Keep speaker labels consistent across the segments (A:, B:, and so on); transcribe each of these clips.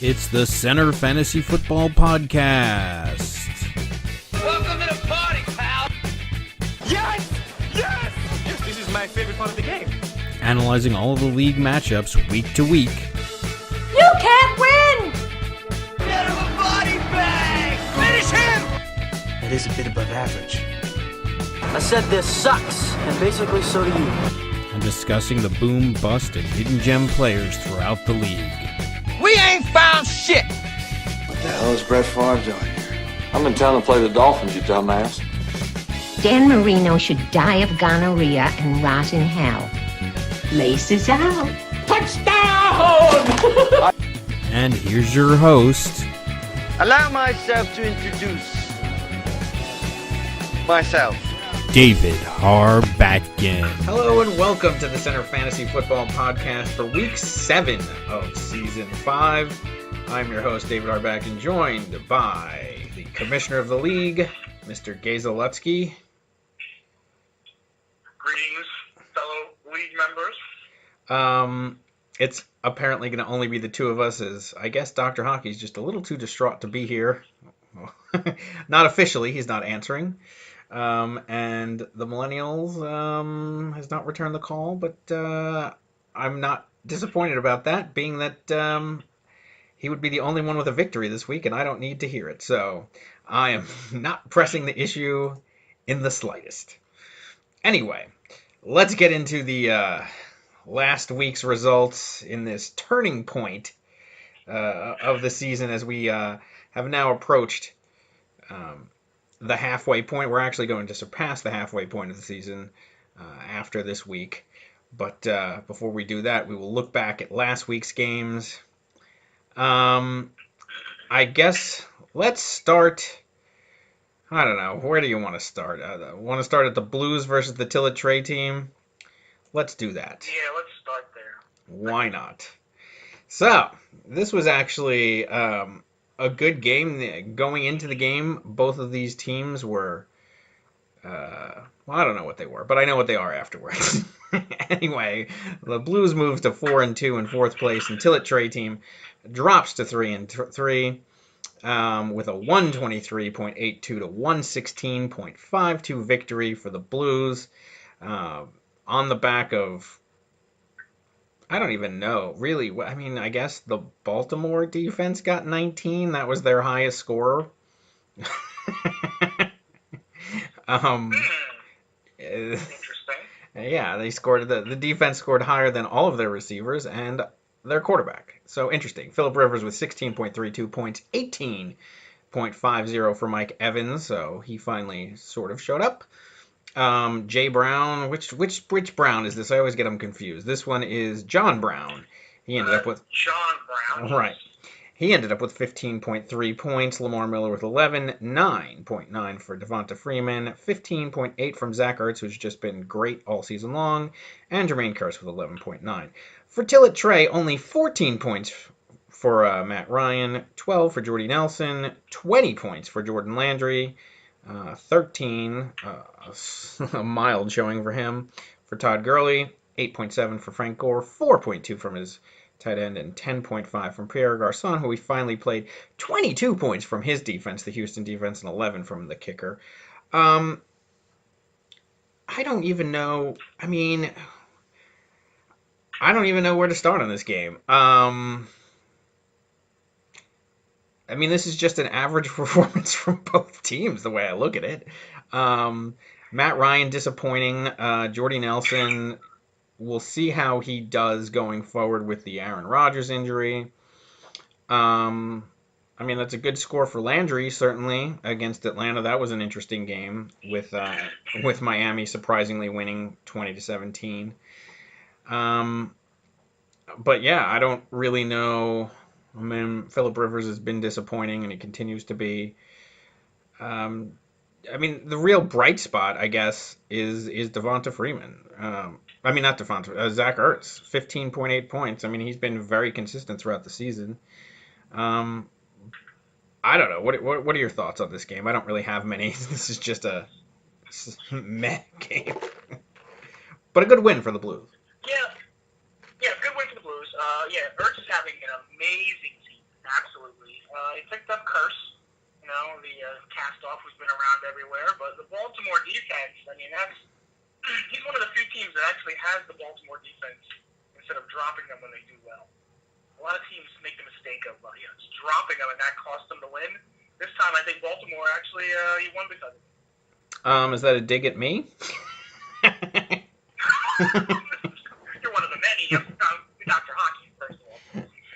A: It's the Center Fantasy Football Podcast.
B: Welcome to the party, pal!
C: Yes! Yes! This is my favorite part of the game.
A: Analyzing all of the league matchups week to week.
D: You can't win!
B: Get him a body bag! Finish him!
C: It is a bit above average.
E: I said this sucks, and basically so do you.
A: And discussing the boom, bust, and hidden gem players throughout the league.
B: We ain't found shit!
F: What the hell is Brett Favre doing here?
G: I'm in town to play the Dolphins, you dumbass.
H: Dan Marino should die of gonorrhea and rot in hell. Laces out.
B: Touchdown!
A: And here's your host,
C: Allow myself to introduce myself.
A: David Harbacken.
I: Hello and welcome to the Center Fantasy Football Podcast for Week 7 of Season 5. I'm your host, David Harbacken, joined by the Commissioner of the League, Mr. Gazelutsky.
J: Greetings, fellow league members.
I: It's apparently going to only be the two of us, as I guess Dr. Hockey's just a little too distraught to be here. Not officially, he's not answering. And the Millennials has not returned the call, but I'm not disappointed about that, being that he would be the only one with a victory this week, and I don't need to hear it. So I am not pressing the issue in the slightest. Anyway, let's get into the last week's results in this turning point of the season, as we have now approached the halfway point. We're actually going to surpass the halfway point of the season after this week. But before we do that, we will look back at last week's games. I guess let's start. I don't know. Where do you want to start? Want to start at the Blues versus the Tillett Trey team? Let's do that.
J: Yeah, let's start there.
I: Why not? So, this was actually a good game. Going into the game, both of these teams were, well, I don't know what they were, but I know what they are afterwards. Anyway, the Blues moves to 4-2 in fourth place, and Tillett Trey team drops to 3-3 with a 123.82 to 116.52 victory for the Blues, on the back of, I don't even know, really. I mean, I guess the Baltimore defense got 19. That was their highest scorer.
J: Interesting.
I: Yeah, they scored. The defense scored higher than all of their receivers and their quarterback. So interesting. Phillip Rivers with 16.32 points, 18.50 for Mike Evans. So he finally sort of showed up. Jay Brown, which Brown is this? I always get them confused. This one is John Brown. He ended up with
J: John Brown.
I: Right. He ended up with 15.3 points. Lamar Miller with 11, 9.9 for Devonta Freeman, 15.8 from Zach Ertz, who's just been great all season long, and Jermaine Kearse with 11.9. For Tillett Trey, only 14 points for Matt Ryan, 12 for Jordy Nelson, 20 points for Jordan Landry, 13, a mild showing for him. For Todd Gurley, 8.7 for Frank Gore, 4.2 from his tight end, and 10.5 from Pierre Garçon, who he finally played, 22 points from his defense, the Houston defense, and 11 from the kicker. I don't even know. I mean, I don't even know where to start on this game. I mean, this is just an average performance from both teams, the way I look at it. Matt Ryan disappointing. Jordy Nelson, we'll see how he does going forward with the Aaron Rodgers injury. I mean, that's a good score for Landry, certainly, against Atlanta. That was an interesting game with Miami surprisingly winning 20-17. But yeah, I don't really know. I mean, Phillip Rivers has been disappointing, and he continues to be. I mean, the real bright spot, I guess, is Devonta Freeman. I mean, not Devonta, Zach Ertz, 15.8 points. I mean, he's been very consistent throughout the season. I don't know. What are your thoughts on this game? I don't really have many. This is just a meh game. But a good win for the Blues.
J: Yeah, good win for the Blues. Ertz is having an amazing season, absolutely. He picked up Curse, the cast-off who's been around everywhere, but the Baltimore defense, he's one of the few teams that actually has the Baltimore defense instead of dropping them when they do well. A lot of teams make the mistake of just dropping them, and that costs them the win. This time, I think Baltimore actually he won because of it.
I: Is that a dig at me?
J: You're one of the many. Dr. Hockey, first of all.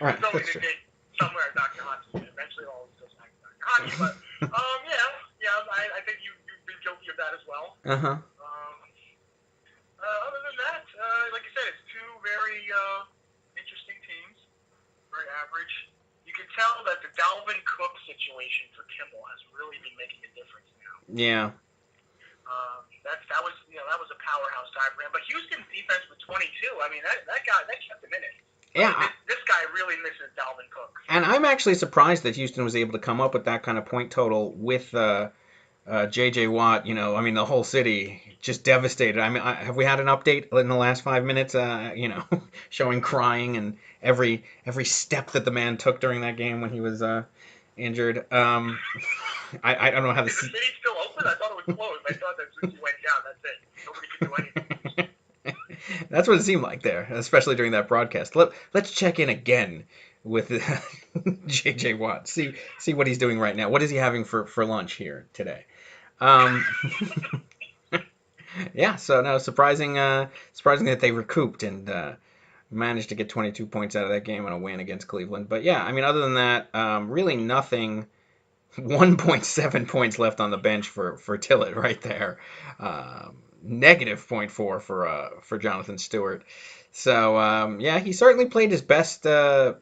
I: All right,
J: It's always a dig somewhere at Dr. Hockey. Eventually, it always goes back to Dr. Hockey. But I think you've been guilty of that as well.
I: Uh-huh.
J: Other than that, like I said, it's two very interesting teams. Very average. You can tell that the Dalvin Cook situation for Kimball has really been making a difference now.
I: Yeah.
J: That was a powerhouse time for him. But Houston's defense with 22, that kept him in it.
I: Yeah.
J: This guy really misses Dalvin Cook.
I: And I'm actually surprised that Houston was able to come up with that kind of point total with J.J. Watt. The whole city just devastated. Have we had an update in the last 5 minutes? Showing crying and every step that the man took during that game when he was injured. I don't know how
J: Is the city still open? I thought it was closed. I thought that since he went down, that's it. Nobody could do anything.
I: That's what it seemed like there, especially during that broadcast. Let's check in again with J.J. Watt. See what he's doing right now. What is he having for lunch here today? Yeah, so no, surprising that they recouped and managed to get 22 points out of that game on a win against Cleveland. But yeah, other than that, really nothing. 1.7 points left on the bench for Tillett right there. Negative 0.4 for Jonathan Stewart. So he certainly played his best roster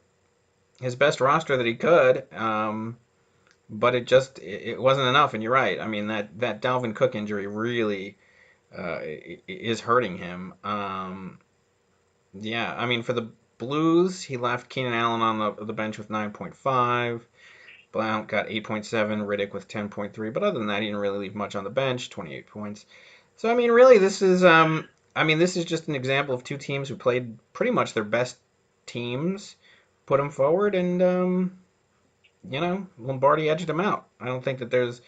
I: that he could. But it wasn't enough. And you're right. That Dalvin Cook injury really is hurting him. For the Blues, he left Keenan Allen on the bench with 9.5. Blount got 8.7, Riddick with 10.3, but other than that, he didn't really leave much on the bench, 28 points. So, really, this is just an example of two teams who played pretty much their best teams, put them forward, and, Lombardi edged them out. I don't think that there's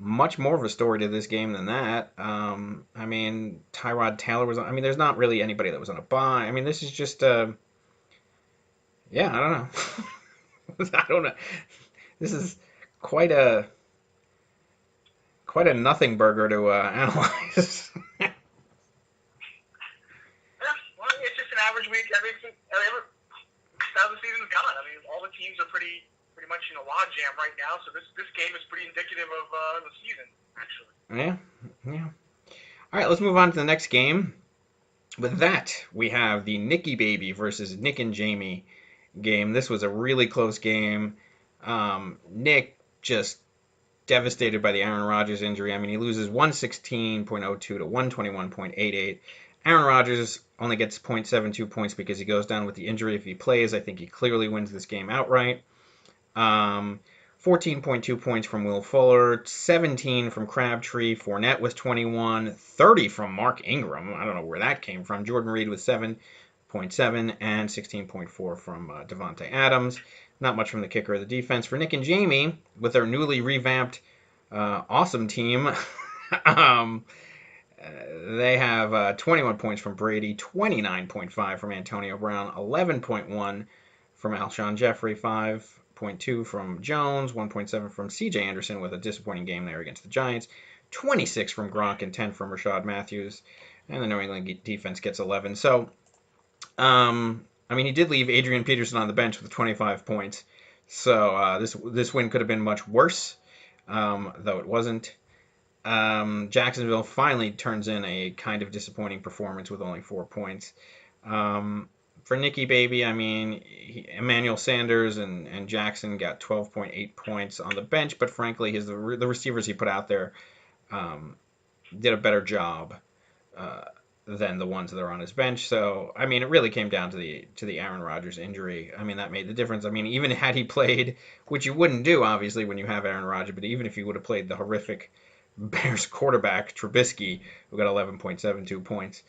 I: much more of a story to this game than that. Tyrod Taylor was on, there's not really anybody that was on a bye. This is just, I don't know. I don't know. This is quite a nothing burger to analyze.
J: Yeah, well, it's just an average week. Now the season's gone. All the teams are pretty much in a logjam right now. So this game is pretty indicative of the season, actually.
I: Yeah. All right, let's move on to the next game. With that, we have the Nicky Baby versus Nick and Jamie game. This was a really close game. Nick just devastated by the Aaron Rodgers injury. He loses 116.02 to 121.88. Aaron Rodgers only gets 0.72 points because he goes down with the injury. If he plays, I think he clearly wins this game outright. 14.2 points from Will Fuller, 17 from Crabtree. Fournette with 21, 30 from Mark Ingram. I don't know where that came from. Jordan Reed with 7.7 and 16.4 from Devontae Adams. Not much from the kicker or the defense. For Nick and Jamie, with their newly revamped awesome team, they have 21 points from Brady, 29.5 from Antonio Brown, 11.1 from Alshon Jeffrey, 5.2 from Jones, 1.7 from C.J. Anderson with a disappointing game there against the Giants, 26 from Gronk and 10 from Rashad Matthews, and the New England defense gets 11. So, he did leave Adrian Peterson on the bench with 25 points. So this win could have been much worse, though it wasn't. Jacksonville finally turns in a kind of disappointing performance with only 4 points. For Nicky Baby, Emmanuel Sanders and Jackson got 12.8 points on the bench, but frankly, the receivers he put out there did a better job than the ones that are on his bench. So, it really came down to the Aaron Rodgers injury. That made the difference. Even had he played, which you wouldn't do, obviously, when you have Aaron Rodgers, but even if he would have played the horrific Bears quarterback, Trubisky, who got 11.72 points,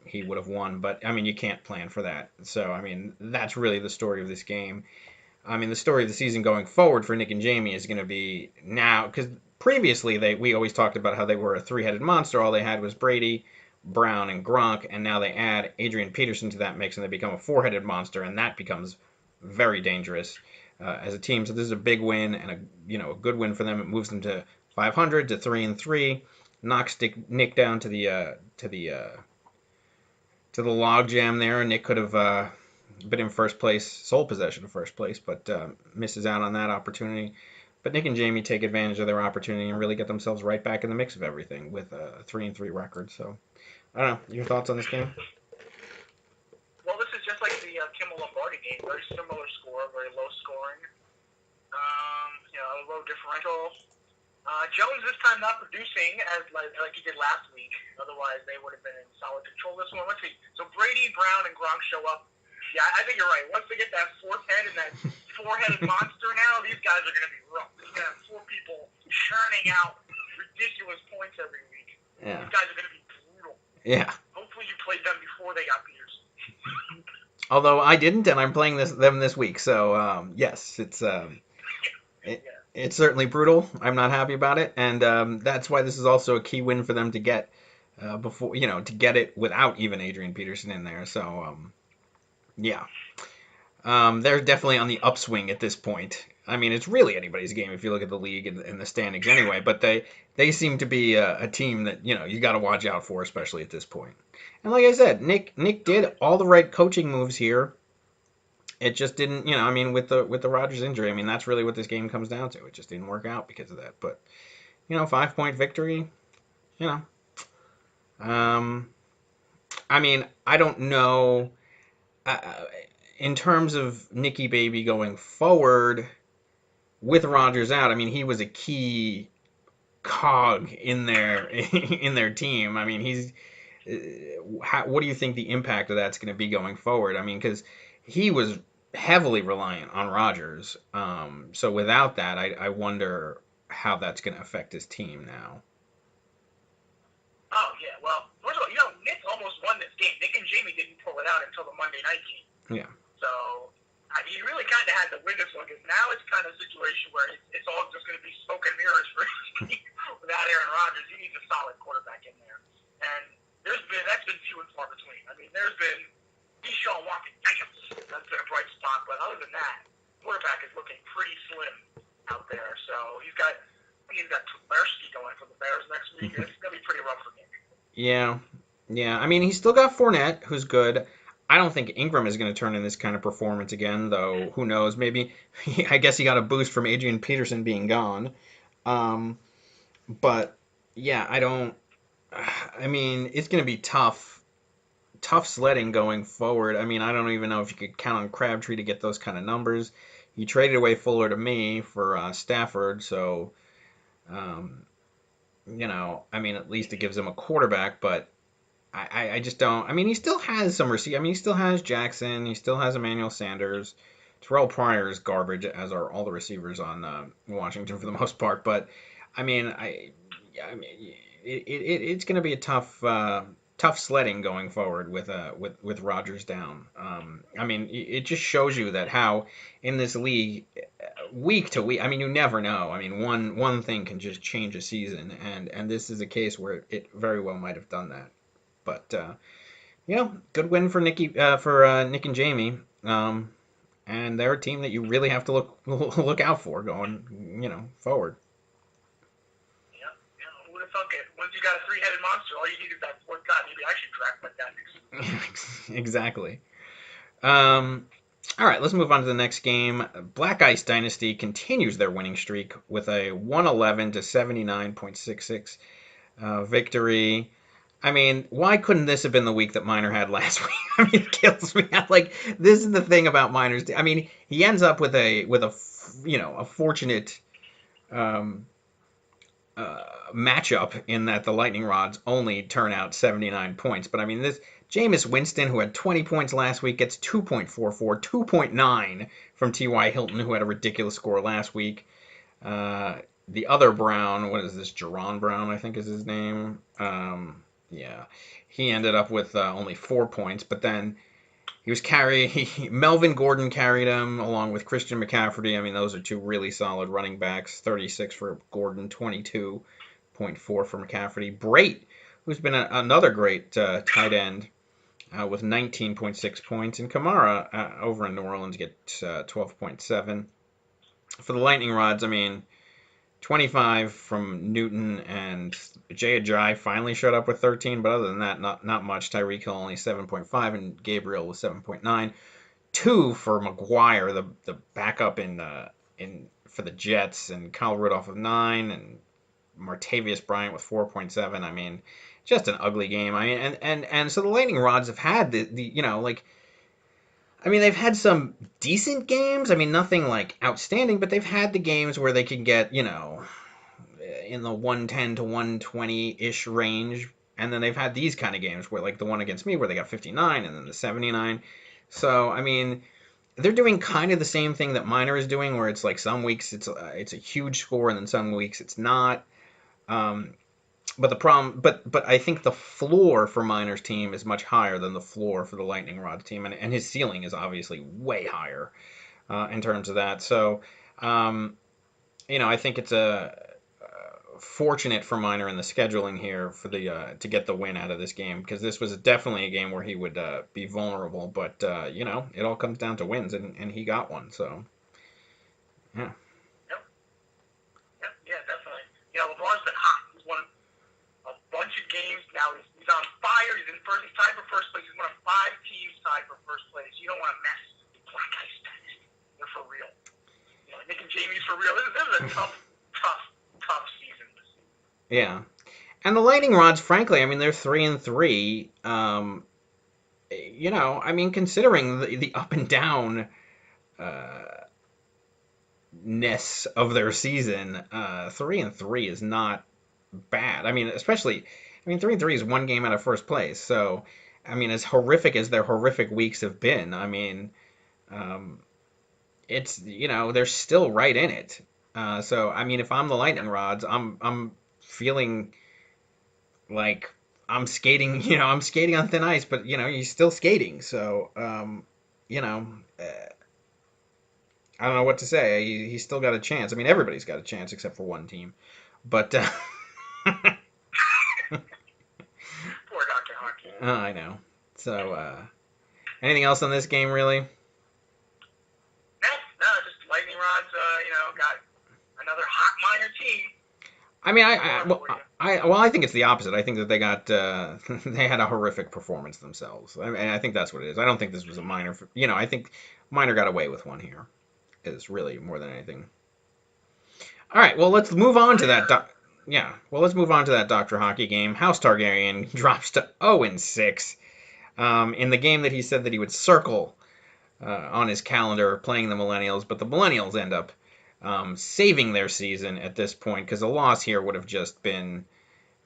I: he would have won. But I mean, you can't plan for that. So I mean, that's really the story of this game. I mean, the story of the season going forward for Nick and Jamie is going to be now, because previously we always talked about how they were a three-headed monster. All they had was Brady, Brown, and Gronk, and now they add Adrian Peterson to that mix, and they become a four-headed monster, and that becomes very dangerous as a team. So this is a big win and a good win for them. It moves them to 500 to 3-3, knocks Nick down to the log jam there. Nick could have been in first place, sole possession of first place, but misses out on that opportunity. But Nick and Jamie take advantage of their opportunity and really get themselves right back in the mix of everything with a 3-3 record. So, I don't know. Your thoughts on this game?
J: Well, this is just like the Kimmel Lombardi game. Very similar score, very low scoring. Low differential. Jones this time not producing as like he did last week. Otherwise, they would have been in solid control this one. Let's see. So Brady, Brown, and Gronk show up. Yeah, I think you're right. Once they get that fourth head and that four-headed monster now, these guys are going to be rough. You're going to have four people churning out ridiculous points every week.
I: Yeah.
J: These guys are going to be brutal.
I: Yeah.
J: Hopefully you played them before they got Peterson.
I: Although I didn't, and I'm playing them this week. So, yes, it's certainly brutal. I'm not happy about it, and that's why this is also a key win for them to get to get it without even Adrian Peterson in there. So, yeah. They're definitely on the upswing at this point. I mean, it's really anybody's game if you look at the league and the standings anyway, but they seem to be a team that, you got to watch out for, especially at this point. And like I said, Nick did all the right coaching moves here. It just didn't, with the Rodgers injury, that's really what this game comes down to. It just didn't work out because of that. But, 5-point victory, I don't know. In terms of Nicky Baby going forward with Rodgers out, he was a key cog in their team. What do you think the impact of that's going to be going forward? Because he was heavily reliant on Rodgers. So without that, I wonder how that's going to affect his team now.
J: Oh, yeah. Well, first of all, Nick almost won this game. Nick and Jamie didn't pull it out until the Monday night game.
I: Yeah.
J: So he really kind of had to win this one because now it's kind of a situation where it's all just going to be smoke and mirrors for his team without Aaron Rodgers. He needs a solid quarterback in there. And that's been few and far between. There's been Deshaun Watson. That's been a bright spot. But other than that, quarterback is looking pretty slim out there. So he's got Tversky going for the Bears next week. It's going to be pretty rough for Nick.
I: Yeah. He's still got Fournette, who's good. I don't think Ingram is going to turn in this kind of performance again, though. Who knows? Maybe. I guess he got a boost from Adrian Peterson being gone. But yeah, I don't. It's going to be tough sledding going forward. I don't even know if you could count on Crabtree to get those kind of numbers. You traded away Fuller to me for Stafford, so at least it gives him a quarterback, but I just don't. He still has some receive. He still has Jackson. He still has Emmanuel Sanders. Terrell Pryor is garbage, as are all the receivers on Washington for the most part. But it's going to be a tough sledding going forward with Rodgers down. It just shows you that how in this league, week to week, you never know. One thing can just change a season, and this is a case where it very well might have done that. But good win for Nick and Jamie, and they're a team that you really have to look out for going forward.
J: Who would have thunk it? Once you got a three-headed monster, all you need is that fourth guy. Maybe I should draft like that next week.
I: Exactly. All right, let's move on to the next game. Black Ice Dynasty continues their winning streak with a 111 to 79.66 victory. Why couldn't this have been the week that Miner had last week? It kills me. This is the thing about Miner's. He ends up with a fortunate matchup in that the Lightning Rods only turn out 79 points. But this Jameis Winston, who had 20 points last week, gets 2.44, 2.9 from T.Y. Hilton, who had a ridiculous score last week. The other Brown, what is this? Jerron Brown, I think is his name. Yeah, he ended up with only 4 points, but then he was Melvin Gordon carried him along with Christian McCaffrey. I mean, those are two really solid running backs. 36 for Gordon, 22.4 for McCaffrey. Brait, who's been another great tight end with 19.6 points, and Kamara over in New Orleans gets 12.7. For the Lightning Rods, I mean, 25 from Newton, and Jay Ajayi finally showed up with 13, but other than that, not much. Tyreek Hill only 7.5, and Gabriel was 7.9. 2 for McGuire, the backup in for the Jets, and Kyle Rudolph with 9, and Martavius Bryant with 4.7. I mean, just an ugly game. I mean, and so the Lightning Rods have had the like, I mean, they've had some decent games. I mean, nothing like outstanding, but they've had the games where they can get, in the 110 to 120-ish range. And then they've had these kind of games where, like the one against me, where they got 59 and then the 79. So, I mean, they're doing kind of the same thing that Miner is doing, where it's like some weeks it's a huge score and then some weeks it's not. Um, but the problem, but I think the floor for Miner's team is much higher than the floor for the Lightning Rod team, and his ceiling is obviously way higher in terms of that. So, um, I think it's a fortunate for Miner in the scheduling here for the to get the win out of this game, because this was definitely a game where he would be vulnerable. But it all comes down to wins, and he got one. So, yeah.
J: Yep, yeah, definitely. LeBron's been hot. He's won a bunch of games now. He's on fire. He's tied for first place. He's one of 5 teams tied for first place. You don't want to mess with Black Ice Dynasty. They're for real. Nick and Jamie's for real. This is a tough season.
I: Yeah. And the Lightning Rods, frankly, I mean, they're 3-3. I mean, considering the up and down ness of their season, 3-3 is not bad. I mean, 3-3 is one game out of first place. So, I mean, as horrific as their horrific weeks have been, I mean, it's they're still right in it. So, I mean, if I'm the Lightning Rods, I'm feeling like I'm skating. I'm skating on thin ice, but he's still skating. So, I don't know what to say. He's still got a chance. I mean, everybody's got a chance except for one team. But
J: Poor Dr. Hockey.
I: I know. So, anything else on this game, really?
J: No, just Lightning Rods. Got another hot Miner team.
I: I mean, I think it's the opposite. I think that they got they had a horrific performance themselves. I mean, I think that's what it is. I don't think this was a Miner. I think Miner got away with one here. Is really more than anything. All right, well, let's move on to that. Let's move on to that Dr. Hockey game. House Targaryen drops to 0-6 in the game that he said that he would circle on his calendar playing the Millennials, but the Millennials end up saving their season at this point, because a loss here would have just been,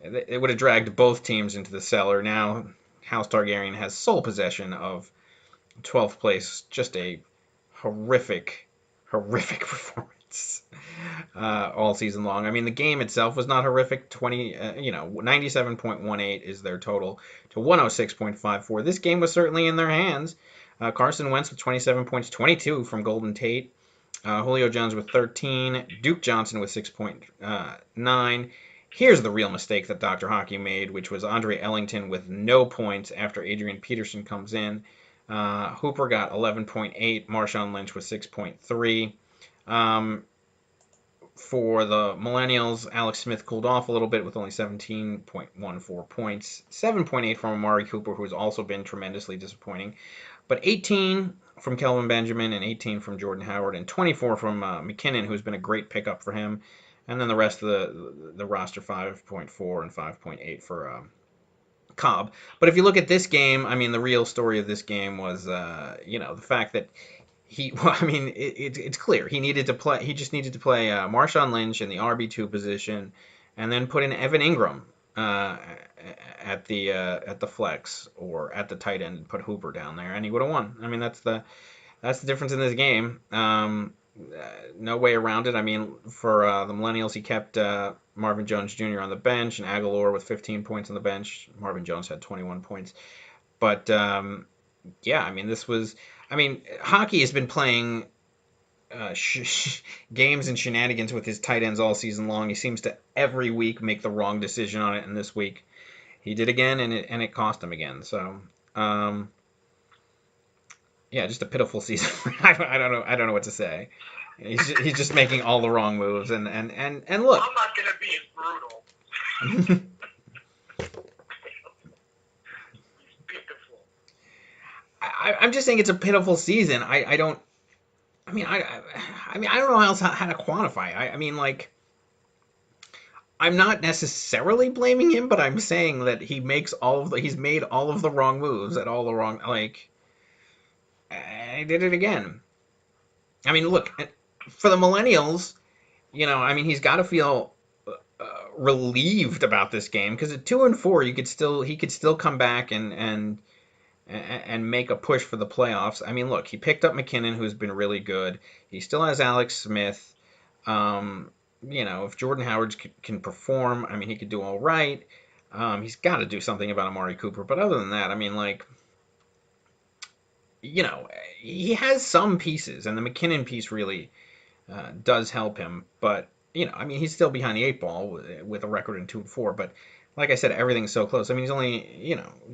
I: it would have dragged both teams into the cellar. Now House Targaryen has sole possession of 12th place. Just a horrific performance all season long. I mean, the game itself was not horrific. 97.18 is their total to 106.54. This game was certainly in their hands. Carson Wentz with 27 points, 22 from Golden Tate. Julio Jones with 13. Duke Johnson with 6.9. Here's the real mistake that Dr. Hockey made, which was Andre Ellington with no points after Adrian Peterson comes in. Hooper got 11.8. Marshawn Lynch with 6.3. For the Millennials, Alex Smith cooled off a little bit with only 17.14 points. 7.8 from Amari Cooper, who's also been tremendously disappointing. But 18 from Kelvin Benjamin, and 18 from Jordan Howard, and 24 from McKinnon, who's been a great pickup for him. And then the rest of the roster, 5.4 and 5.8 for Cobb. But if you look at this game, I mean, the real story of this game was, the fact that it's clear he needed to play. He just needed to play Marshawn Lynch in the RB2 position, and then put in Evan Ingram at the flex or at the tight end and put Hooper down there, and he would have won. I mean, that's the difference in this game. no way around it. I mean, for the Millennials, he kept Marvin Jones Jr. on the bench and Aguilar with 15 points on the bench. Marvin Jones had 21 points. But, yeah, I mean, hockey has been playing games and shenanigans with his tight ends all season long. He seems to every week make the wrong decision on it, and this week he did again, and it cost him again. So, yeah, just a pitiful season. I don't know what to say. He's just making all the wrong moves, and look.
J: I'm not gonna be as brutal. Beautiful.
I: I'm just saying it's a pitiful season. I don't know how to quantify. I mean, like, I'm not necessarily blaming him, but I'm saying that he's made all of the wrong moves at all the wrong, like, I did it again. I mean, look, for the Millennials, I mean, he's got to feel relieved about this game, because at 2-4, he could still come back and make a push for the playoffs. I mean, look, he picked up McKinnon, who's been really good. He still has Alex Smith. If Jordan Howard can perform, I mean, he could do all right. He's got to do something about Amari Cooper. But other than that, I mean, like, he has some pieces, and the McKinnon piece really does help him. But, I mean, he's still behind the 8 ball with a record in 2-4. But like I said, everything's so close. I mean, he's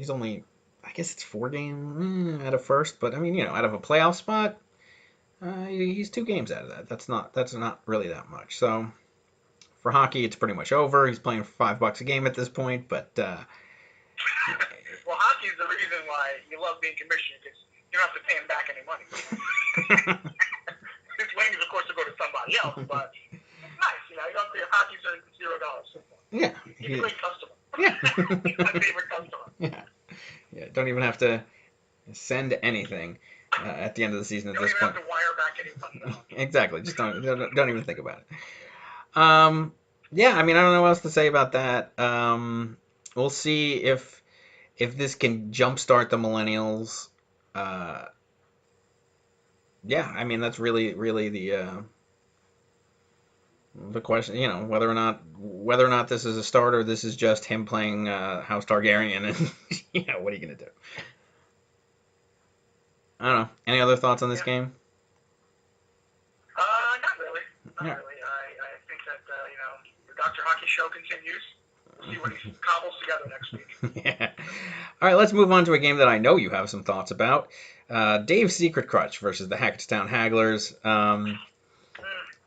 I: only, I guess it's 4 games out of first. But, I mean, out of a playoff spot, he's 2 games out of that. That's not really that much. So for hockey, it's pretty much over. He's playing for $5 a game at this point. But
J: well, hockey is the reason why you love being commissioner, because you don't have to pay him back any money. His wages, of course, will go to somebody else, but it's nice. You don't pay hockey's $0.
I: Yeah,
J: he's a great customer.
I: Yeah,
J: he's my favorite customer.
I: Yeah. Don't even have to send anything at the end of the season at this point.
J: Don't even have to wire back any money.
I: Exactly. Just don't even think about it. Yeah, I mean, I don't know what else to say about that. We'll see if this can jumpstart the Millennials. Yeah, I mean, that's really the question. Whether or not this is a start, or this is just him playing House Targaryen, and what are you gonna do? I don't know. Any other thoughts on this game?
J: Not really. Not really. I think that the Dr. Hockey show continues. We'll see what he cobbles together next week.
I: Yeah. All right, let's move on to a game that I know you have some thoughts about. Dave's Secret Crutch versus the Hackettstown Hagglers.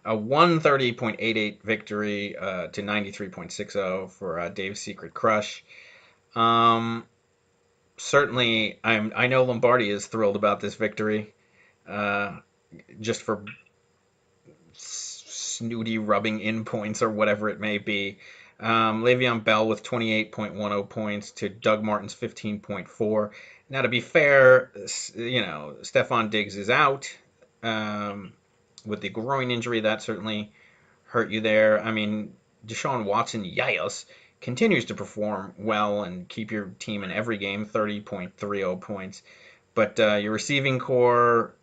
I: A 130.88 victory to 93.60 for Dave's Secret Crush. Certainly, I know Lombardi is thrilled about this victory, just for snooty rubbing in points or whatever it may be. Le'Veon Bell with 28.10 points to Doug Martin's 15.4. Now, to be fair, Stephon Diggs is out with the groin injury. That certainly hurt you there. I mean, Deshaun Watson, yayos, continues to perform well and keep your team in every game, 30.30 points. But your receiving core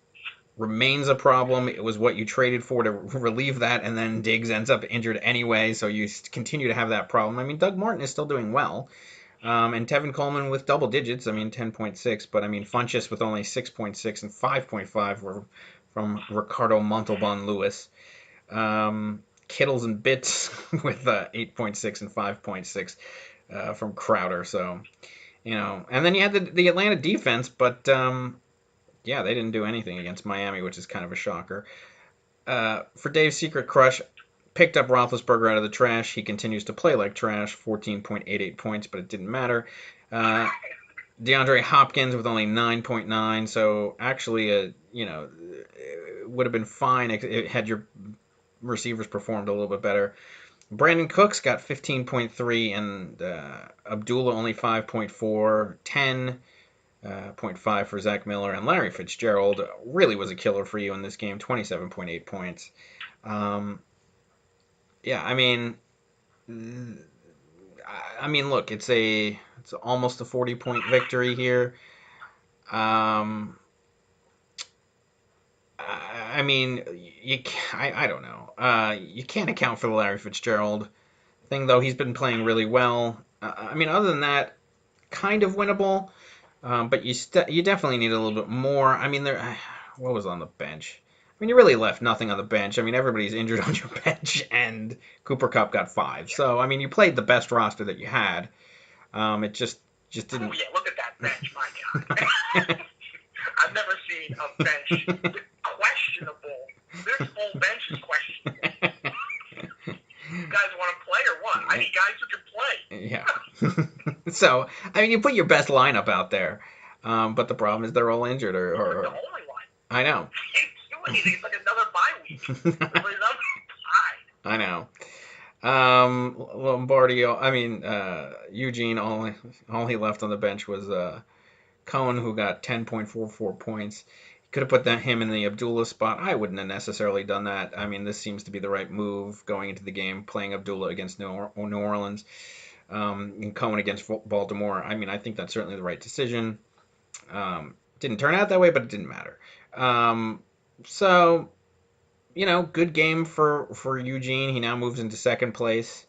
I: remains a problem. It was what you traded for to relieve that, and then Diggs ends up injured anyway, so you continue to have that problem. I mean, Doug Martin is still doing well, and Tevin Coleman with double digits, I mean, 10.6, but I mean, Funchess with only 6.6 and 5.5 were from Ricardo Montalban Lewis. Kittles and Bits with 8.6 and 5.6 from Crowder, so, and then you had the Atlanta defense, but yeah, they didn't do anything against Miami, which is kind of a shocker. For Dave's Secret Crush, picked up Roethlisberger out of the trash. He continues to play like trash, 14.88 points, but it didn't matter. DeAndre Hopkins with only 9.9, so actually, it would have been fine had your receivers performed a little bit better. Brandon Cooks got 15.3, and Abdullah only 5.4, 10.5 for Zach Miller, and Larry Fitzgerald really was a killer for you in this game, 27.8 points. Yeah, I mean, look, it's almost a 40-point victory here. I I mean, I don't know. You can't account for the Larry Fitzgerald thing, though. He's been playing really well. I mean, other than that, kind of winnable. But you definitely need a little bit more. I mean, what was on the bench? I mean, you really left nothing on the bench. I mean, everybody's injured on your bench, and Cooper Kupp got 5. So, I mean, you played the best roster that you had. It just didn't.
J: Oh, yeah, look at that bench, my God. I've never seen a bench questionable. This whole bench is questionable. You guys want to play or what? I need guys who can play.
I: Yeah. So, I mean, you put your best lineup out there, but the problem is they're all injured. Or
J: the only line.
I: I know.
J: It's like another bye week.
I: I know. Lombardi, Eugene, all he left on the bench was Cohen, who got 10.44 points. He could have put him in the Abdullah spot. I wouldn't have necessarily done that. I mean, this seems to be the right move going into the game, playing Abdullah against New Orleans, and Cohen against Baltimore. I mean, I think that's certainly the right decision. Didn't turn out that way, but it didn't matter. So, good game for Eugene. He now moves into second place.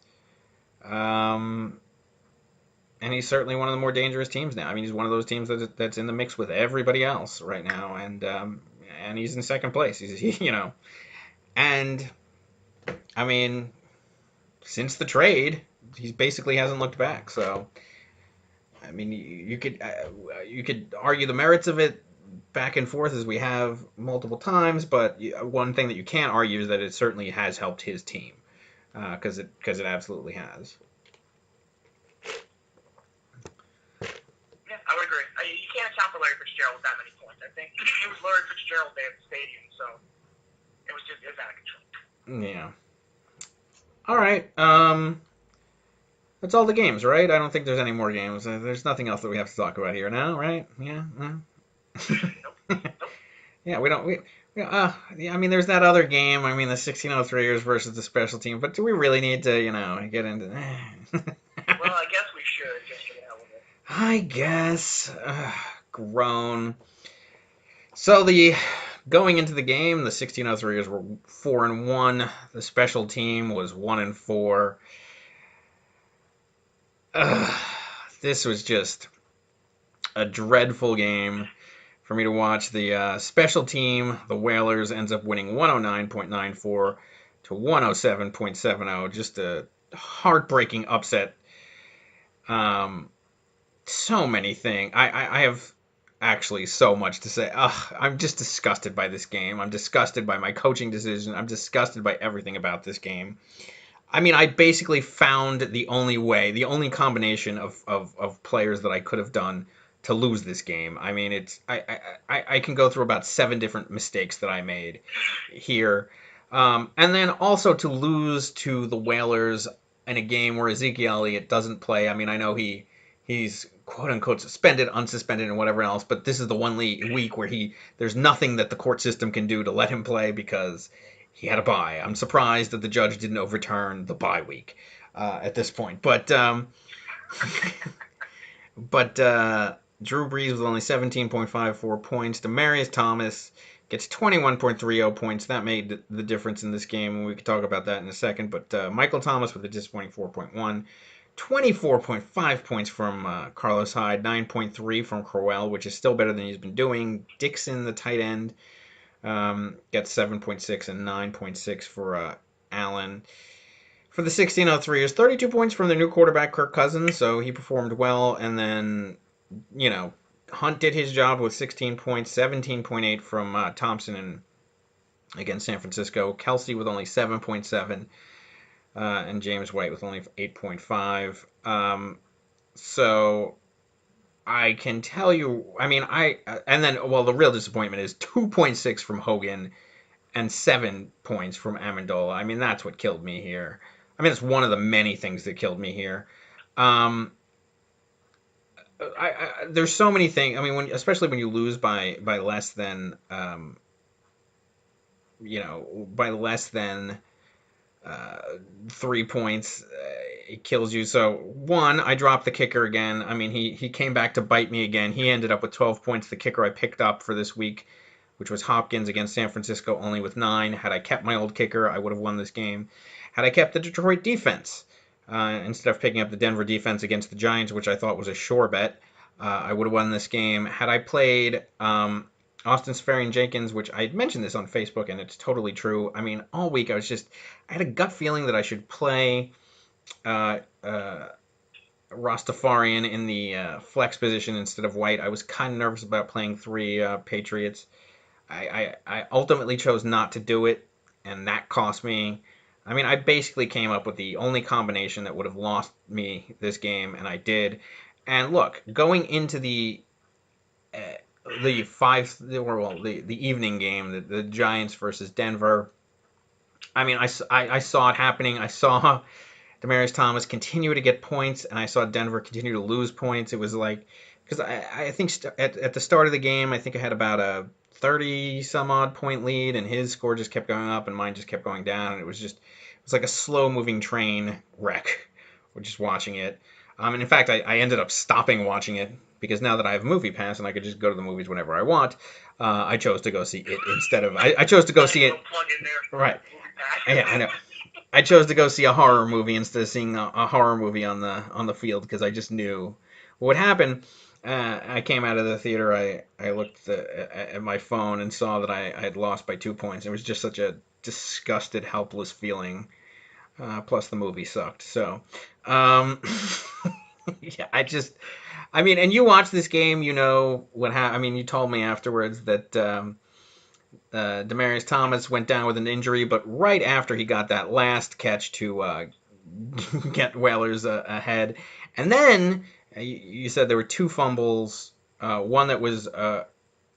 I: And he's certainly one of the more dangerous teams now. I mean, he's one of those teams that's in the mix with everybody else right now, and he's in second place. And I mean, since the trade, he basically hasn't looked back. So, I mean, you could argue the merits of it back and forth as we have multiple times, but one thing that you can't argue is that it certainly has helped his team, because it absolutely has.
J: Yeah, I would agree. You can't account for Larry Fitzgerald with that many points. I think it was Larry Fitzgerald Day at the stadium, so it was out of control.
I: Yeah. All right. That's all the games, right? I don't think there's any more games. There's nothing else that we have to talk about here now, right? Yeah.
J: Nope.
I: Yeah, we don't. I mean, there's that other game. I mean, the 1603ers versus the special team. But do we really need to, get into that?
J: Well, I guess we should, just for the hell of it.
I: I guess. Grown. So going into the game, the 1603ers were 4-1. The special team was 1-4. This was just a dreadful game for me to watch. The special team, the Whalers, ends up winning 109.94 to 107.70. Just a heartbreaking upset. So many things. I have actually so much to say. I'm just disgusted by this game. I'm disgusted by my coaching decision. I'm disgusted by everything about this game. I mean, I basically found the only combination of players that I could have done to lose this game. I mean, I can go through about 7 different mistakes that I made here. And then also to lose to the Whalers in a game where Ezekiel Elliott doesn't play. I mean, I know he's quote-unquote suspended, unsuspended, and whatever else, but this is the one week where there's nothing that the court system can do to let him play because he had a bye. I'm surprised that the judge didn't overturn the bye week at this point. But Drew Brees with only 17.54 points. Demaryius Thomas gets 21.30 points. That made the difference in this game, and we can talk about that in a second. But Michael Thomas with a disappointing 4.1. 24.5 points from Carlos Hyde. 9.3 from Crowell, which is still better than he's been doing. Dixon, the tight end, gets 7.6 and 9.6 for Allen. For the 1603ers, 32 points from their new quarterback, Kirk Cousins, so he performed well. And then, Hunt did his job with 16 points, 17.8 from Thompson and against San Francisco. Kelsey with only 7.7, and James White with only 8.5. So I can tell you, the real disappointment is 2.6 from Hogan and 7 points from Amendola. I mean, that's what killed me here. I mean, it's one of the many things that killed me here. There's so many things. I mean, especially when you lose by less than, by less than 3 points, it kills you. So, one, I dropped the kicker again. I mean, he came back to bite me again. He ended up with 12 points. The kicker I picked up for this week which was Hopkins against San Francisco, only with 9. Had I kept my old kicker, I would have won this game. Had I kept the Detroit defense, instead of picking up the Denver defense against the Giants, which I thought was a sure bet, I would have won this game. Had I played Austin Seferian-Jenkins, which I mentioned this on Facebook, and it's totally true. I mean, all week I had a gut feeling that I should play Rastafarian in the flex position instead of White. I was kind of nervous about playing 3 Patriots. I ultimately chose not to do it, and that cost me. I mean, I basically came up with the only combination that would have lost me this game, and I did. And look, going into the evening game, the Giants versus Denver. I mean, I saw it happening. I saw Demaryius Thomas continue to get points, and I saw Denver continue to lose points. It was like, because I think at the start of the game, I think I had about a 30-some-odd point lead, and his score just kept going up, and mine just kept going down, and it was like a slow-moving train wreck, just watching it. And in fact, I ended up stopping watching it, because now that I have Movie Pass and I could just go to the movies whenever I want, I chose to go see it instead of... I chose to go see it... Right. Yeah, I know. I chose to go see a horror movie instead of seeing a horror movie on the field, because I just knew what would happen. I came out of the theater, I looked at my phone and saw that I had lost by 2 points. It was just such a disgusted, helpless feeling. Plus the movie sucked. So, yeah, I mean, and you watched this game, you know what happened. I mean, you told me afterwards that Demaryius Thomas went down with an injury, but right after he got that last catch to get Whalers ahead. And then you said there were 2 fumbles, one that was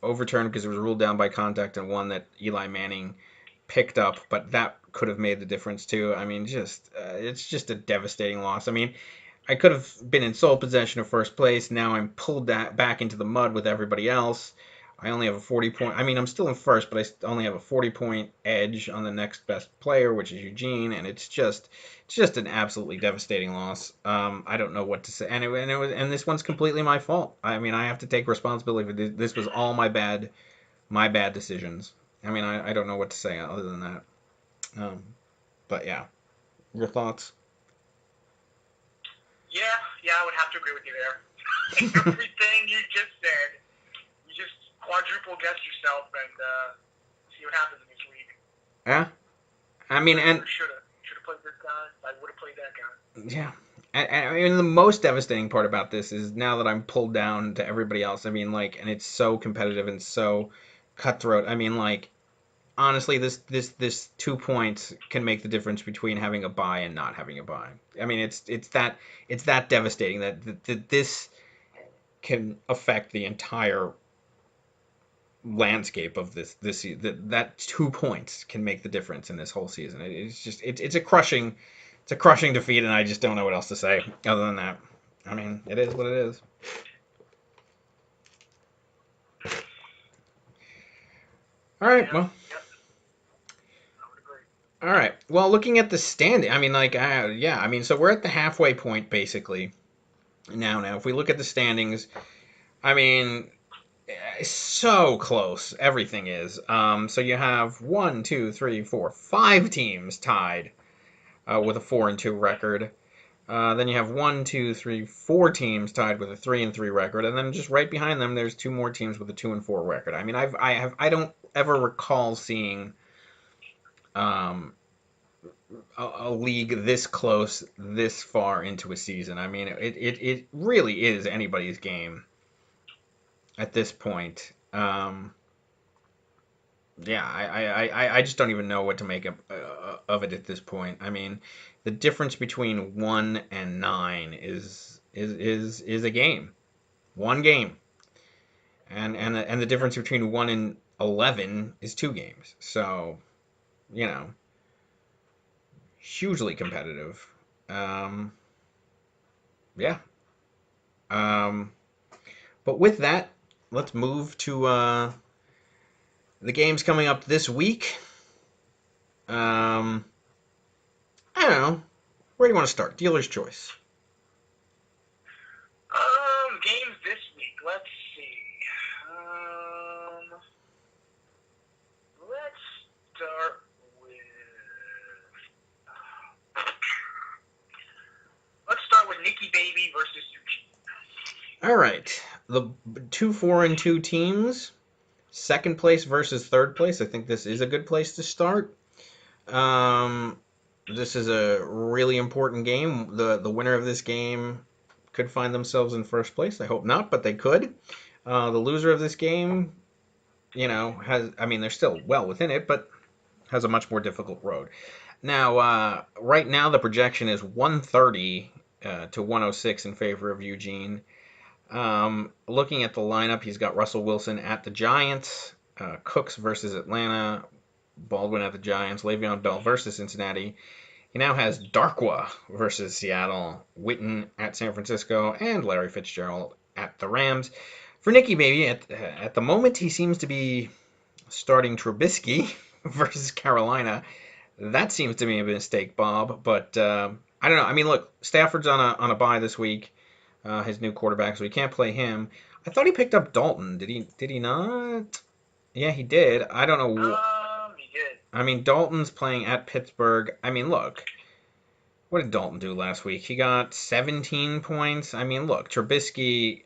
I: overturned because it was ruled down by contact, and one that Eli Manning picked up, but that could have made the difference too. I mean, it's just a devastating loss. I mean, I could have been in sole possession of first place. Now I'm pulled back into the mud with everybody else. I only have a 40-point... I mean, I'm still in first, but I only have a 40-point edge on the next best player, which is Eugene, and it's just an absolutely devastating loss. I don't know what to say, and this one's completely my fault. I mean, I have to take responsibility for this. This was all my bad decisions. I mean, I don't know what to say other than that. But yeah, your thoughts?
J: Yeah, I would have to agree with you there. Everything you just said, you just quadruple guess yourself and see what happens this week.
I: Yeah, I mean, and
J: should have played this guy. I would have played that guy.
I: Yeah, and I mean, the most devastating part about this is now that I'm pulled down to everybody else. I mean, like, and it's so competitive and so cutthroat. I mean, like, honestly, this 2 points can make the difference between having a bye and not having a bye. I mean, it's that devastating that this can affect the entire landscape of this that 2 points can make the difference in this whole season. It's a crushing defeat, and I just don't know what else to say other than that. I mean, it is what it is. All right, well. All right. Well, looking at the standing, I mean, like, yeah, I mean, so we're at the halfway point basically. Now, if we look at the standings, I mean, it's so close. Everything is. So you have 1, 2, 3, 4, 5 teams tied with a 4-2 record. Then you have 1, 2, 3, 4 teams tied with a 3-3 record, and then just right behind them, there's 2 more teams with a 2-4 record. I mean, I don't ever recall seeing a league this close this far into a season. I mean, it really is anybody's game at this point. Yeah, I just don't even know what to make of it at this point. I mean, the difference between 1 and 9 is a game, 1 game, and the difference between 1 and 11 is 2 games. So, you know, hugely competitive. Yeah. But with that, let's move to the games coming up this week. I don't know. Where do you want to start? Dealer's choice.
J: Games this week. Let's see.
I: All right. The 2-4-2 teams, second place versus third place. I think this is a good place to start. This is a really important game. The winner of this game could find themselves in first place. I hope not, but they could. The loser of this game, they're still well within it, but has a much more difficult road. Now, right now the projection is 130 to 106 in favor of Eugene. Looking at the lineup, he's got Russell Wilson at the Giants, Cooks versus Atlanta, Baldwin at the Giants, Le'Veon Bell versus Cincinnati. He now has Darkwa versus Seattle, Witten at San Francisco, and Larry Fitzgerald at the Rams. For Nicky, maybe at the moment, he seems to be starting Trubisky versus Carolina. That seems to be a mistake, Bob. But I don't know. I mean, look, Stafford's on a bye this week, his new quarterback, so he can't play him. I thought he picked up Dalton. Did he not? Yeah, he did. I don't know.
J: He did.
I: I mean, Dalton's playing at Pittsburgh. I mean, look. What did Dalton do last week? He got 17 points. I mean, look, Trubisky.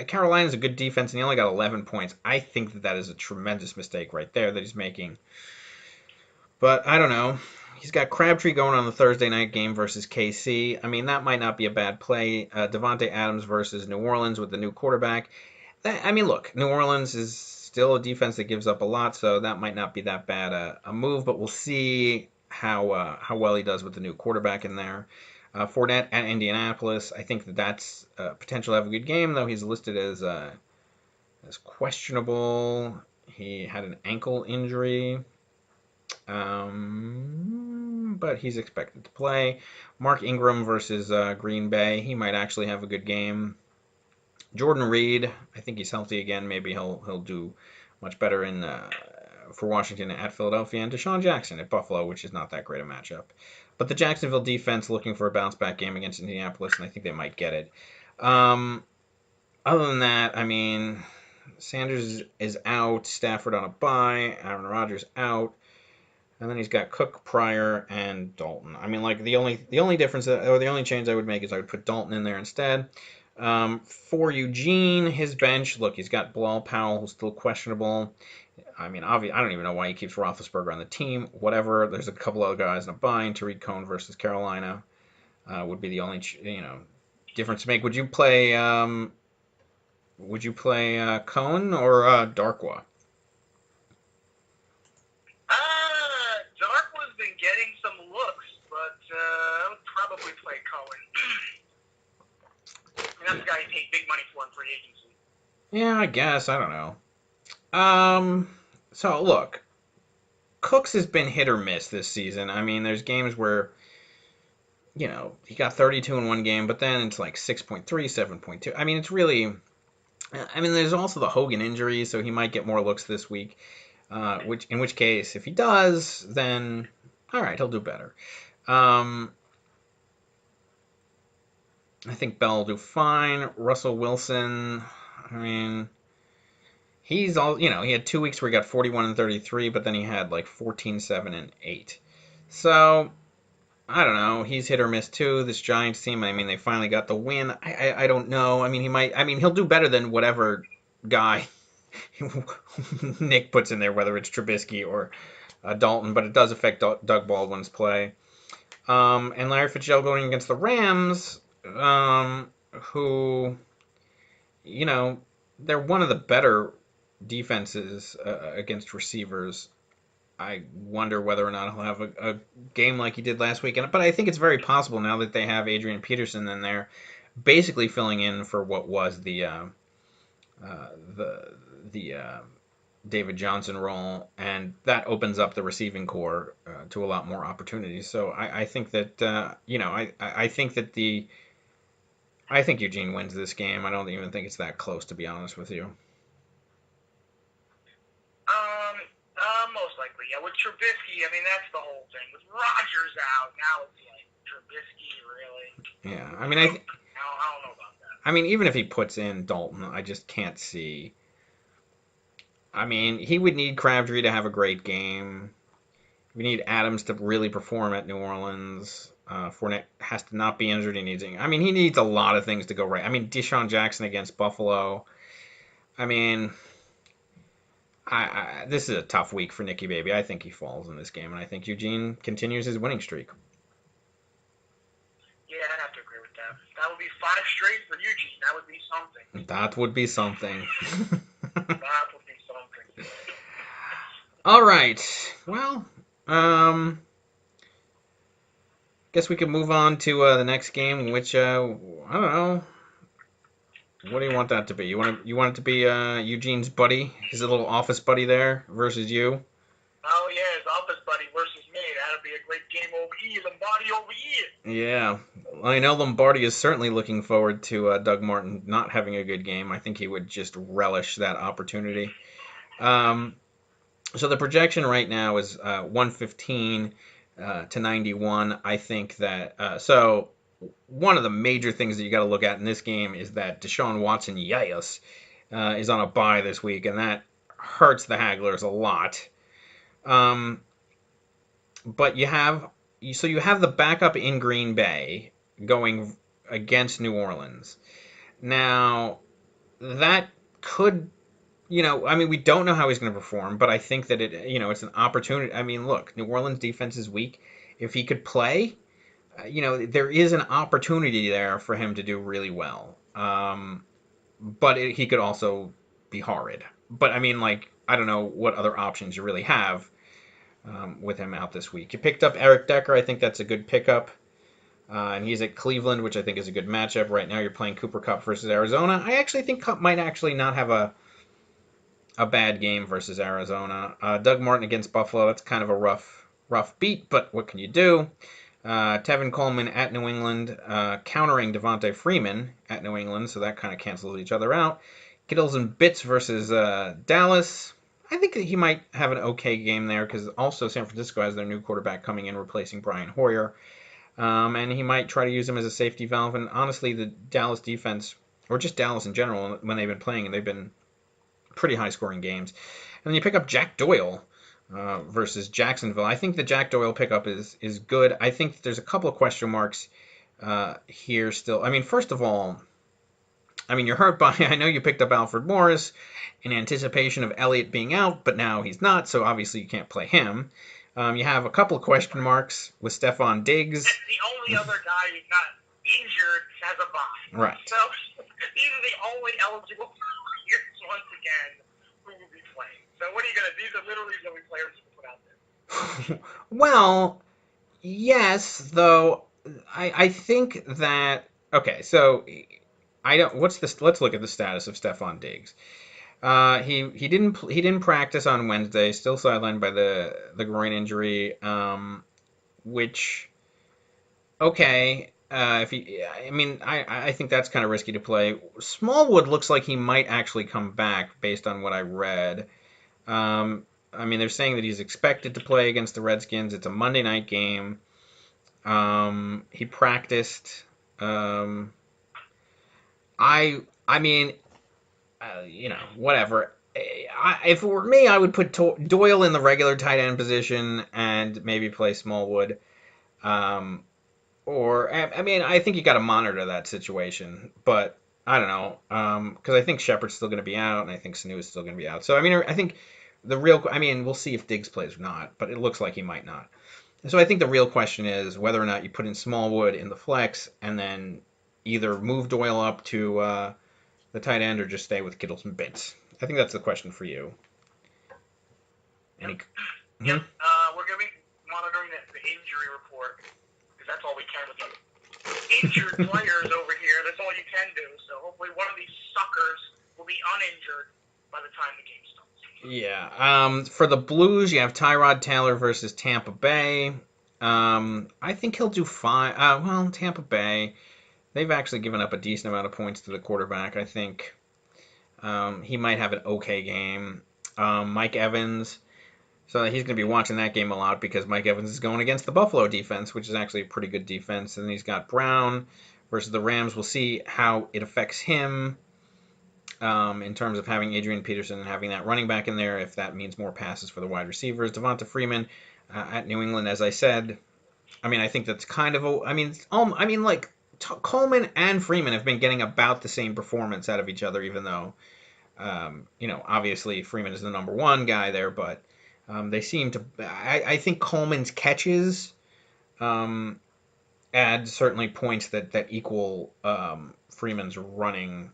I: Carolina's a good defense, and he only got 11 points. I think that is a tremendous mistake right there that he's making. But I don't know. He's got Crabtree going on the Thursday night game versus KC. I mean, that might not be a bad play. Devontae Adams versus New Orleans with the new quarterback. I mean, look, New Orleans is still a defense that gives up a lot, so that might not be that bad a move. But we'll see how well he does with the new quarterback in there. Fournette at Indianapolis. I think that's potential to have a good game, though he's listed as questionable. He had an ankle injury. But he's expected to play. Mark Ingram versus Green Bay. He might actually have a good game. Jordan Reed, I think he's healthy again. Maybe he'll do much better for Washington at Philadelphia. And Deshaun Jackson at Buffalo, which is not that great a matchup. But the Jacksonville defense looking for a bounce-back game against Indianapolis, and I think they might get it. Other than that, I mean, Sanders is out. Stafford on a bye. Aaron Rodgers out. And then he's got Cook, Pryor, and Dalton. I mean, like the only difference or the only change I would make is I would put Dalton in there instead. For Eugene, his bench, look, he's got Bilal Powell, who's still questionable. I mean, I don't even know why he keeps Roethlisberger on the team. Whatever. There's a couple other guys in a bind. Tariq Cohen versus Carolina would be the only difference to make. Would you play Cohen or Darkwa?
J: Darkwa's been getting some looks, but I would probably play Cohen. That's the guy you paid big money for in free agency.
I: Yeah, I guess. I don't know. So, look. Cooks has been hit or miss this season. I mean, there's games where, he got 32 in one game, but then it's like 6.3, 7.2. I mean, it's really... I mean, there's also the Hogan injury, so he might get more looks this week. In which case, if he does, then all right, he'll do better. I think Bell will do fine. Russell Wilson, I mean, he had 2 weeks where he got 41 and 33, but then he had like 14, 7, and 8. So, I don't know. He's hit or miss too. This Giants team, I mean, they finally got the win. I don't know. I mean, he'll do better than whatever guy Nick puts in there, whether it's Trubisky or Dalton, but it does affect Doug Baldwin's play. And Larry Fitzgerald going against the Rams, who, they're one of the better defenses against receivers. I wonder whether or not he'll have a game like he did last week. But I think it's very possible now that they have Adrian Peterson in there, basically filling in for what was the David Johnson role, and that opens up the receiving core to a lot more opportunities. So I think that I think Eugene wins this game. I don't even think it's that close, to be honest with you.
J: Most likely, yeah. With Trubisky, I mean, that's the whole thing. With Rodgers out, now it's like Trubisky, really.
I: Yeah, I mean, I don't
J: know about that.
I: I mean, even if he puts in Dalton, I just can't see. I mean, he would need Crabtree to have a great game. We need Adams to really perform at New Orleans. Fournette has to not be injured. He needs a lot of things to go right. I mean, Deshaun Jackson against Buffalo. I mean, this is a tough week for Nicky Baby. I think he falls in this game, and I think Eugene continues his winning streak.
J: Yeah, I'd have to agree with that. That would be 5 straight for Eugene. That would be something.
I: That would be something.
J: That would be something.
I: All right. Well, guess we could move on to the next game, which I don't know. What do you want that to be? You want it to be Eugene's buddy, his little office buddy there, versus you?
J: Oh yeah, his office buddy versus me. That'd be a great game over here. Lombardi over here.
I: Yeah, I know Lombardi is certainly looking forward to Doug Martin not having a good game. I think he would just relish that opportunity. So the projection right now is 115 to 91. I think that so. One of the major things that you got to look at in this game is that Deshaun Watson, is on a bye this week, and that hurts the Hagglers a lot. But you have the backup in Green Bay going against New Orleans. Now, that could, we don't know how he's going to perform, but I think that it's an opportunity. I mean, look, New Orleans defense is weak. If he could play, there is an opportunity there for him to do really well. But he could also be horrid. But I mean, I don't know what other options you really have with him out this week. You picked up Eric Decker. I think that's a good pickup. And he's at Cleveland, which I think is a good matchup. Right now you're playing Cooper Kupp versus Arizona. I actually think Kupp might actually not have a bad game versus Arizona. Doug Martin against Buffalo, that's kind of a rough beat, but what can you do? Tevin Coleman at New England, countering Devontae Freeman at New England, so that kind of cancels each other out. Kittles and Bits versus Dallas. I think that he might have an okay game there because also San Francisco has their new quarterback coming in replacing Brian Hoyer. And he might try to use him as a safety valve. And honestly, the Dallas defense, or just Dallas in general, when they've been playing, and they've been pretty high-scoring games. And then you pick up Jack Doyle versus Jacksonville. I think the Jack Doyle pickup is good. I think there's a couple of question marks here still. I mean, first of all, you're hurt by, I know you picked up Alfred Morris in anticipation of Elliott being out, but now he's not, so obviously you can't play him. You have a couple of question marks with Stephon Diggs.
J: The only other guy who's not injured has a bye.
I: Right.
J: So these are the only eligible players once again who will be playing. So what are you going to do? These are literally the only players you can put out there.
I: Well, yes, though I think that okay, so I don't. What's this? Let's look at the status of Stephon Diggs. He didn't practice on Wednesday. Still sidelined by the groin injury. Which okay. I think that's kind of risky to play. Smallwood looks like he might actually come back based on what I read. They're saying that he's expected to play against the Redskins. It's a Monday night game. He practiced. Whatever. If it were me, I would put Doyle in the regular tight end position and maybe play Smallwood. I think you got to monitor that situation, but I don't know, because I think Shepard's still going to be out, and I think Sanu is still going to be out. So I think we'll see if Diggs plays or not, but it looks like he might not. So I think the real question is whether or not you put in Smallwood in the flex and then either move Doyle up to the tight end or just stay with Kittles and Bits. I think that's the question for you.
J: We're going to be monitoring the injury report because that's all we can with these injured players over here. That's all you can do. So hopefully one of these suckers will be uninjured by the time the game starts.
I: Yeah. For the Blues, you have Tyrod Taylor versus Tampa Bay. I think he'll do fine. Tampa Bay, they've actually given up a decent amount of points to the quarterback. I think he might have an okay game. Mike Evans, so he's going to be watching that game a lot because Mike Evans is going against the Buffalo defense, which is actually a pretty good defense. And then he's got Brown versus the Rams. We'll see how it affects him in terms of having Adrian Peterson and having that running back in there, if that means more passes for the wide receivers. Devonta Freeman at New England, as I said, I mean, I think that's kind of a. Like Coleman and Freeman have been getting about the same performance out of each other, even though, obviously Freeman is the number one guy there, but they seem to. I think Coleman's catches add certainly points that equal Freeman's rushing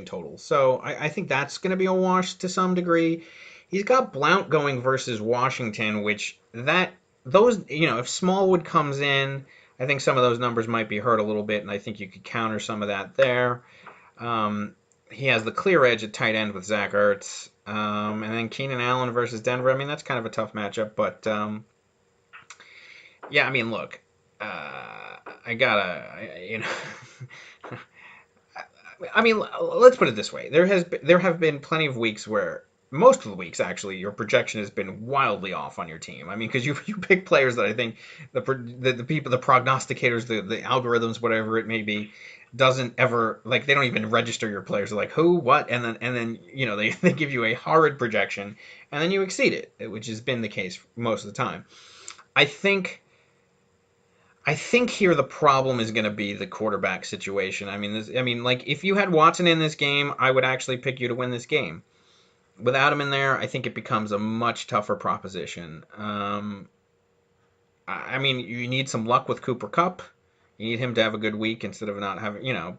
I: totals. So I think that's going to be a wash to some degree. He's got Blount going versus Washington, which those if Smallwood comes in, I think some of those numbers might be hurt a little bit, and I think you could counter some of that there. He has the clear edge at tight end with Zach Ertz, and then Keenan Allen versus Denver. I mean, that's kind of a tough matchup, but yeah, I mean, look, I gotta, I mean, let's put it this way: there have been plenty of weeks where, most of the weeks actually, your projection has been wildly off on your team. I mean, because you pick players that I think the people, the prognosticators, the algorithms, whatever it may be, doesn't ever, like, they don't even register your players. They're like, who, what, and then they give you a horrid projection, and then you exceed it, which has been the case most of the time. I think here the problem is going to be the quarterback situation. I mean, like, if you had Watson in this game, I would actually pick you to win this game. Without him in there, I think it becomes a much tougher proposition. I mean, you need some luck with Cooper Kupp. You need him to have a good week instead of not having,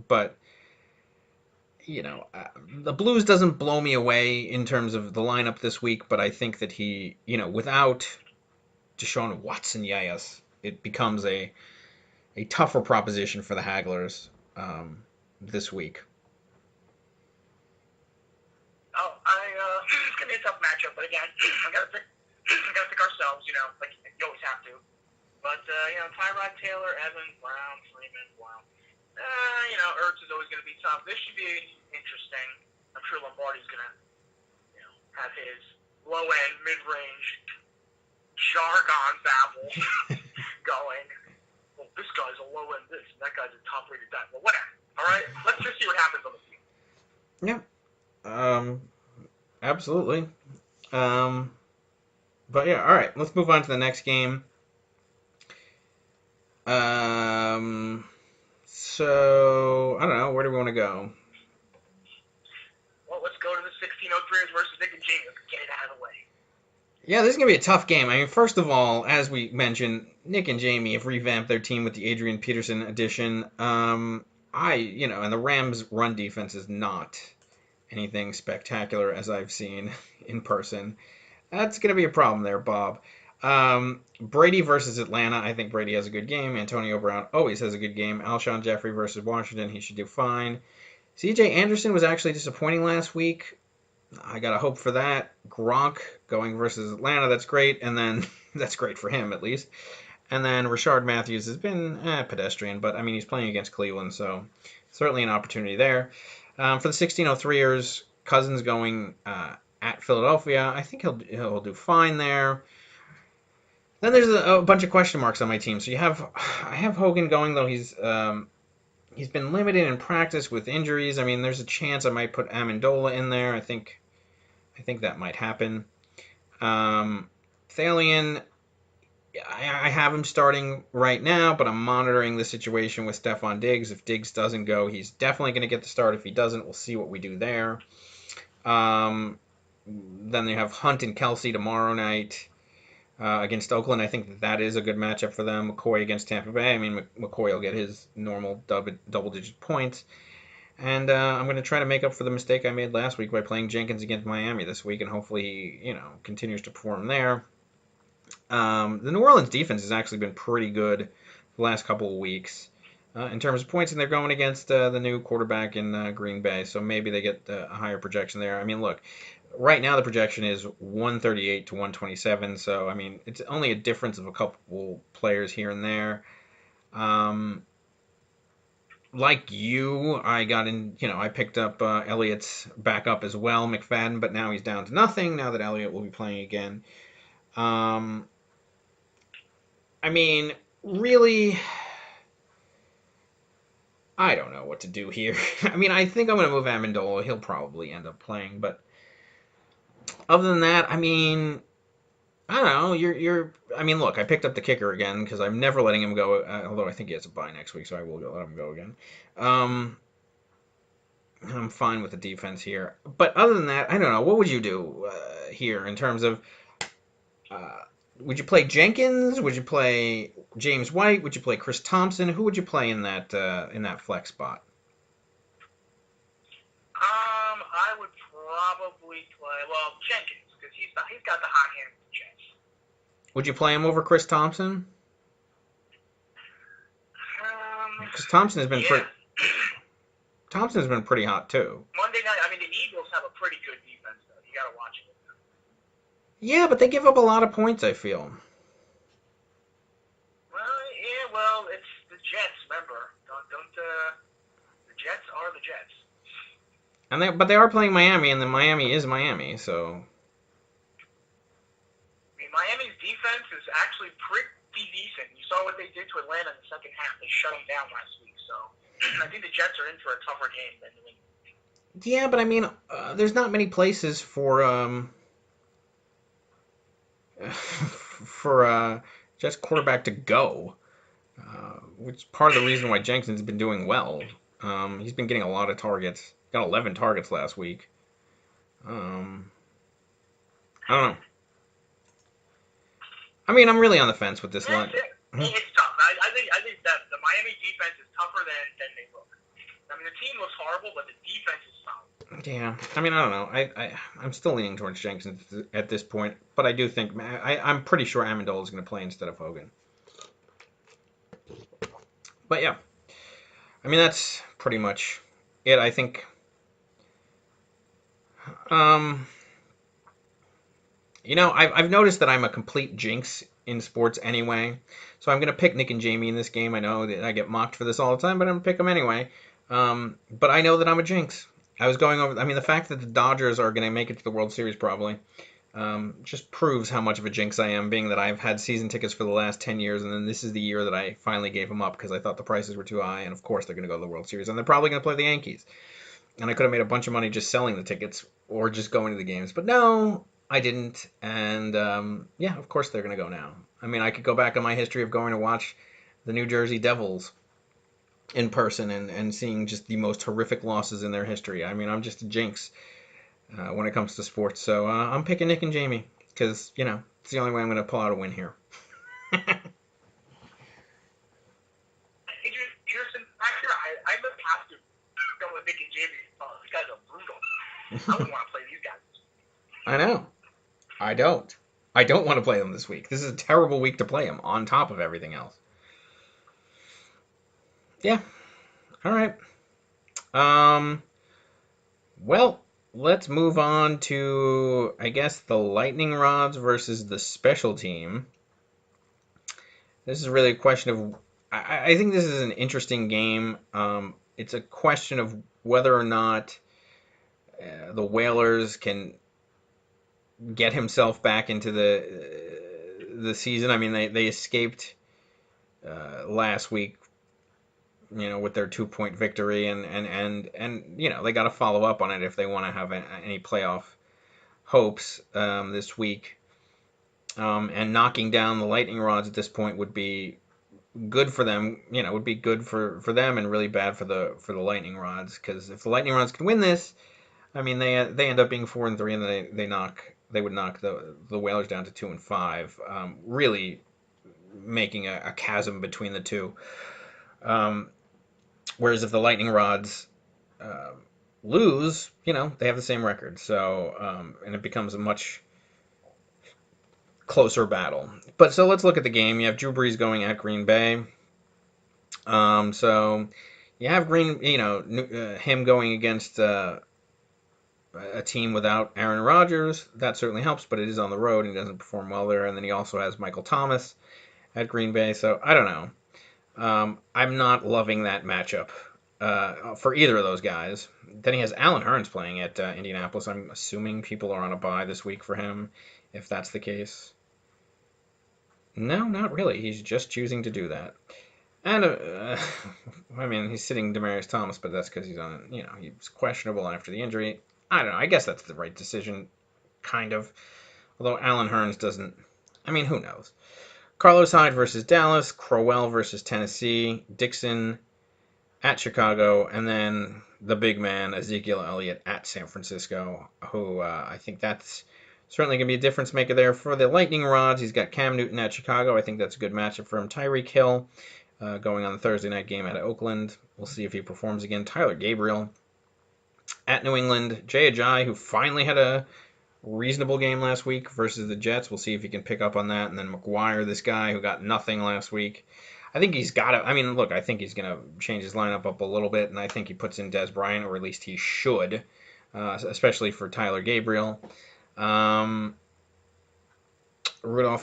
I: but the Blues doesn't blow me away in terms of the lineup this week, but I think that he, without Deshaun Watson, yes, it becomes a tougher proposition for the Hagglers this week.
J: Oh, it's gonna be a tough matchup, but again, I gotta pick ourselves, like you always have to. But Tyrod Taylor, Evans, Brown, Freeman, Blount. Ertz is always gonna be tough. This should be interesting. I'm sure Lombardi's gonna, have his low end, mid range jargon babble going. Well, this guy's a low end this, and that guy's a top rated that. Well, whatever. All right, let's just see what happens on the field.
I: Yeah. Absolutely. But yeah, all right. Let's move on to the next game. So I don't know. Where do we want to go?
J: Well, let's go to the 1603ers versus Nick and Jamie. Let's get it out of the way.
I: Yeah, this is gonna be a tough game. I mean, first of all, as we mentioned, Nick and Jamie have revamped their team with the Adrian Peterson addition. And the Rams' run defense is not anything spectacular as I've seen in person. That's going to be a problem there, Bob. Brady versus Atlanta. I think Brady has a good game. Antonio Brown always has a good game. Alshon Jeffrey versus Washington. He should do fine. CJ Anderson was actually disappointing last week. I got to hope for that. Gronk going versus Atlanta. That's great. And then that's great for him, at least. And then Rashard Matthews has been pedestrian, but I mean, he's playing against Cleveland, so certainly an opportunity there. For the 1603ers, Cousins going at Philadelphia. I think he'll do fine there. Then there's a bunch of question marks on my team. So I have Hogan going, though he's been limited in practice with injuries. I mean, there's a chance I might put Amendola in there. I think that might happen. Thalian, I have him starting right now, but I'm monitoring the situation with Stephon Diggs. If Diggs doesn't go, he's definitely going to get the start. If he doesn't, we'll see what we do there. Then they have Hunt and Kelsey tomorrow night against Oakland. I think that is a good matchup for them. McCoy against Tampa Bay. I mean, McCoy will get his normal double-digit points. And I'm going to try to make up for the mistake I made last week by playing Jenkins against Miami this week, and hopefully he, continues to perform there. The New Orleans defense has actually been pretty good the last couple of weeks in terms of points, and they're going against the new quarterback in Green Bay, so maybe they get a higher projection there. I mean, look, right now the projection is 138 to 127, so I mean, it's only a difference of a couple players here and there. Like you, I got in, I picked up Elliott's backup as well, McFadden, but now he's down to nothing now that Elliott will be playing again. I mean, really, I don't know what to do here. I mean, I think I'm going to move Amendola. He'll probably end up playing, but other than that, I mean, I don't know. I mean, look, I picked up the kicker again because I'm never letting him go. Although I think he has a bye next week, so I will let him go again. I'm fine with the defense here. But other than that, I don't know. What would you do here in terms of? Uh, would you play Jenkins? Would you play James White? Would you play Chris Thompson? Who would you play in that flex spot?
J: I would probably play Jenkins because he's got the hot hand with the Jets.
I: Would you play him over Chris Thompson? Because Thompson has been Thompson's been pretty hot too.
J: Monday night, I mean, the Eagles have a pretty good defense though. You gotta watch it.
I: Yeah, but they give up a lot of points, I feel.
J: Well, it's the Jets. Remember, don't the Jets are the Jets.
I: But they are playing Miami, and then Miami is Miami, so.
J: I mean, Miami's defense is actually pretty decent. You saw what they did to Atlanta in the second half. They shut them down last week, so I think the Jets are in for a tougher game than New England.
I: Yeah, but I mean, there's not many places for Jets quarterback to go, which is part of the reason why Jenkins has been doing well. He's been getting a lot of targets. Got 11 targets last week. I don't know. I mean, I'm really on the fence with this line.
J: It's tough. I think that the Miami defense is tougher than they look. I mean, the team looks horrible, but the defense is solid.
I: Yeah, I mean, I don't know. I'm still leaning towards Jenkins at this point, but I do think I'm pretty sure Amendola is going to play instead of Hogan. But yeah, I mean that's pretty much it. I think. I've noticed that I'm a complete jinx in sports anyway, so I'm going to pick Nick and Jamie in this game. I know that I get mocked for this all the time, but I'm going to pick them anyway. But I know that I'm a jinx. I was going over. I mean, the fact that the Dodgers are going to make it to the World Series probably just proves how much of a jinx I am, being that I've had season tickets for the last 10 years, and then this is the year that I finally gave them up because I thought the prices were too high, and of course they're going to go to the World Series, and they're probably going to play the Yankees. And I could have made a bunch of money just selling the tickets or just going to the games. But no, I didn't. And, yeah, of course they're going to go now. I mean, I could go back on my history of going to watch the New Jersey Devils in person and seeing just the most horrific losses in their history. I mean, I'm just a jinx when it comes to sports. So I'm picking Nick and Jamie because, it's the only way I'm going to pull out a win here.
J: I look have to go with Nick and Jamie. These guys are brutal. I wouldn't want to play these guys.
I: I know. I don't want to play them this week. This is a terrible week to play them on top of everything else. Yeah. All right. Well, let's move on to, I guess, the lightning rods versus the special team. This is really a question of, I think this is an interesting game. It's a question of whether or not the Whalers can get himself back into the season. I mean, they escaped last week, with their 2-point victory, and they got to follow up on it if they want to have any playoff hopes this week. And knocking down the lightning rods at this point would be good for them. Would be good for them and really bad for the lightning rods, because if the lightning rods can win this, I mean they end up being 4-3, and they would knock the Whalers down to 2-5, really making a chasm between the two. Whereas if the lightning rods lose, they have the same record. So and it becomes a much closer battle. But so let's look at the game. You have Drew Brees going at Green Bay. So you have him going against a team without Aaron Rodgers. That certainly helps, but it is on the road and he doesn't perform well there. And then he also has Michael Thomas at Green Bay. So I don't know. I'm not loving that matchup for either of those guys. Then he has Allen Hurns playing at Indianapolis. I'm assuming people are on a bye this week for him, if that's the case. No, not really. He's just choosing to do that. And, I mean, he's sitting Demaryius Thomas, but that's because he's on, he's questionable after the injury. I don't know. I guess that's the right decision, kind of. Although Allen Hurns doesn't I mean, who knows? Carlos Hyde versus Dallas, Crowell versus Tennessee, Dixon at Chicago, and then the big man, Ezekiel Elliott, at San Francisco, who I think that's certainly going to be a difference maker there. For the Lightning Rods, he's got Cam Newton at Chicago. I think that's a good matchup for him. Tyreek Hill going on the Thursday night game at Oakland. We'll see if he performs again. Tyler Gabriel at New England. Jay Ajayi, who finally had a reasonable game last week versus the Jets. We'll see if he can pick up on that. And then McGuire, this guy who got nothing last week. I think he's got to. I mean, look, I think he's going to change his lineup up a little bit, and I think he puts in Dez Bryant, or at least he should, especially for Tyler Gabriel. Rudolph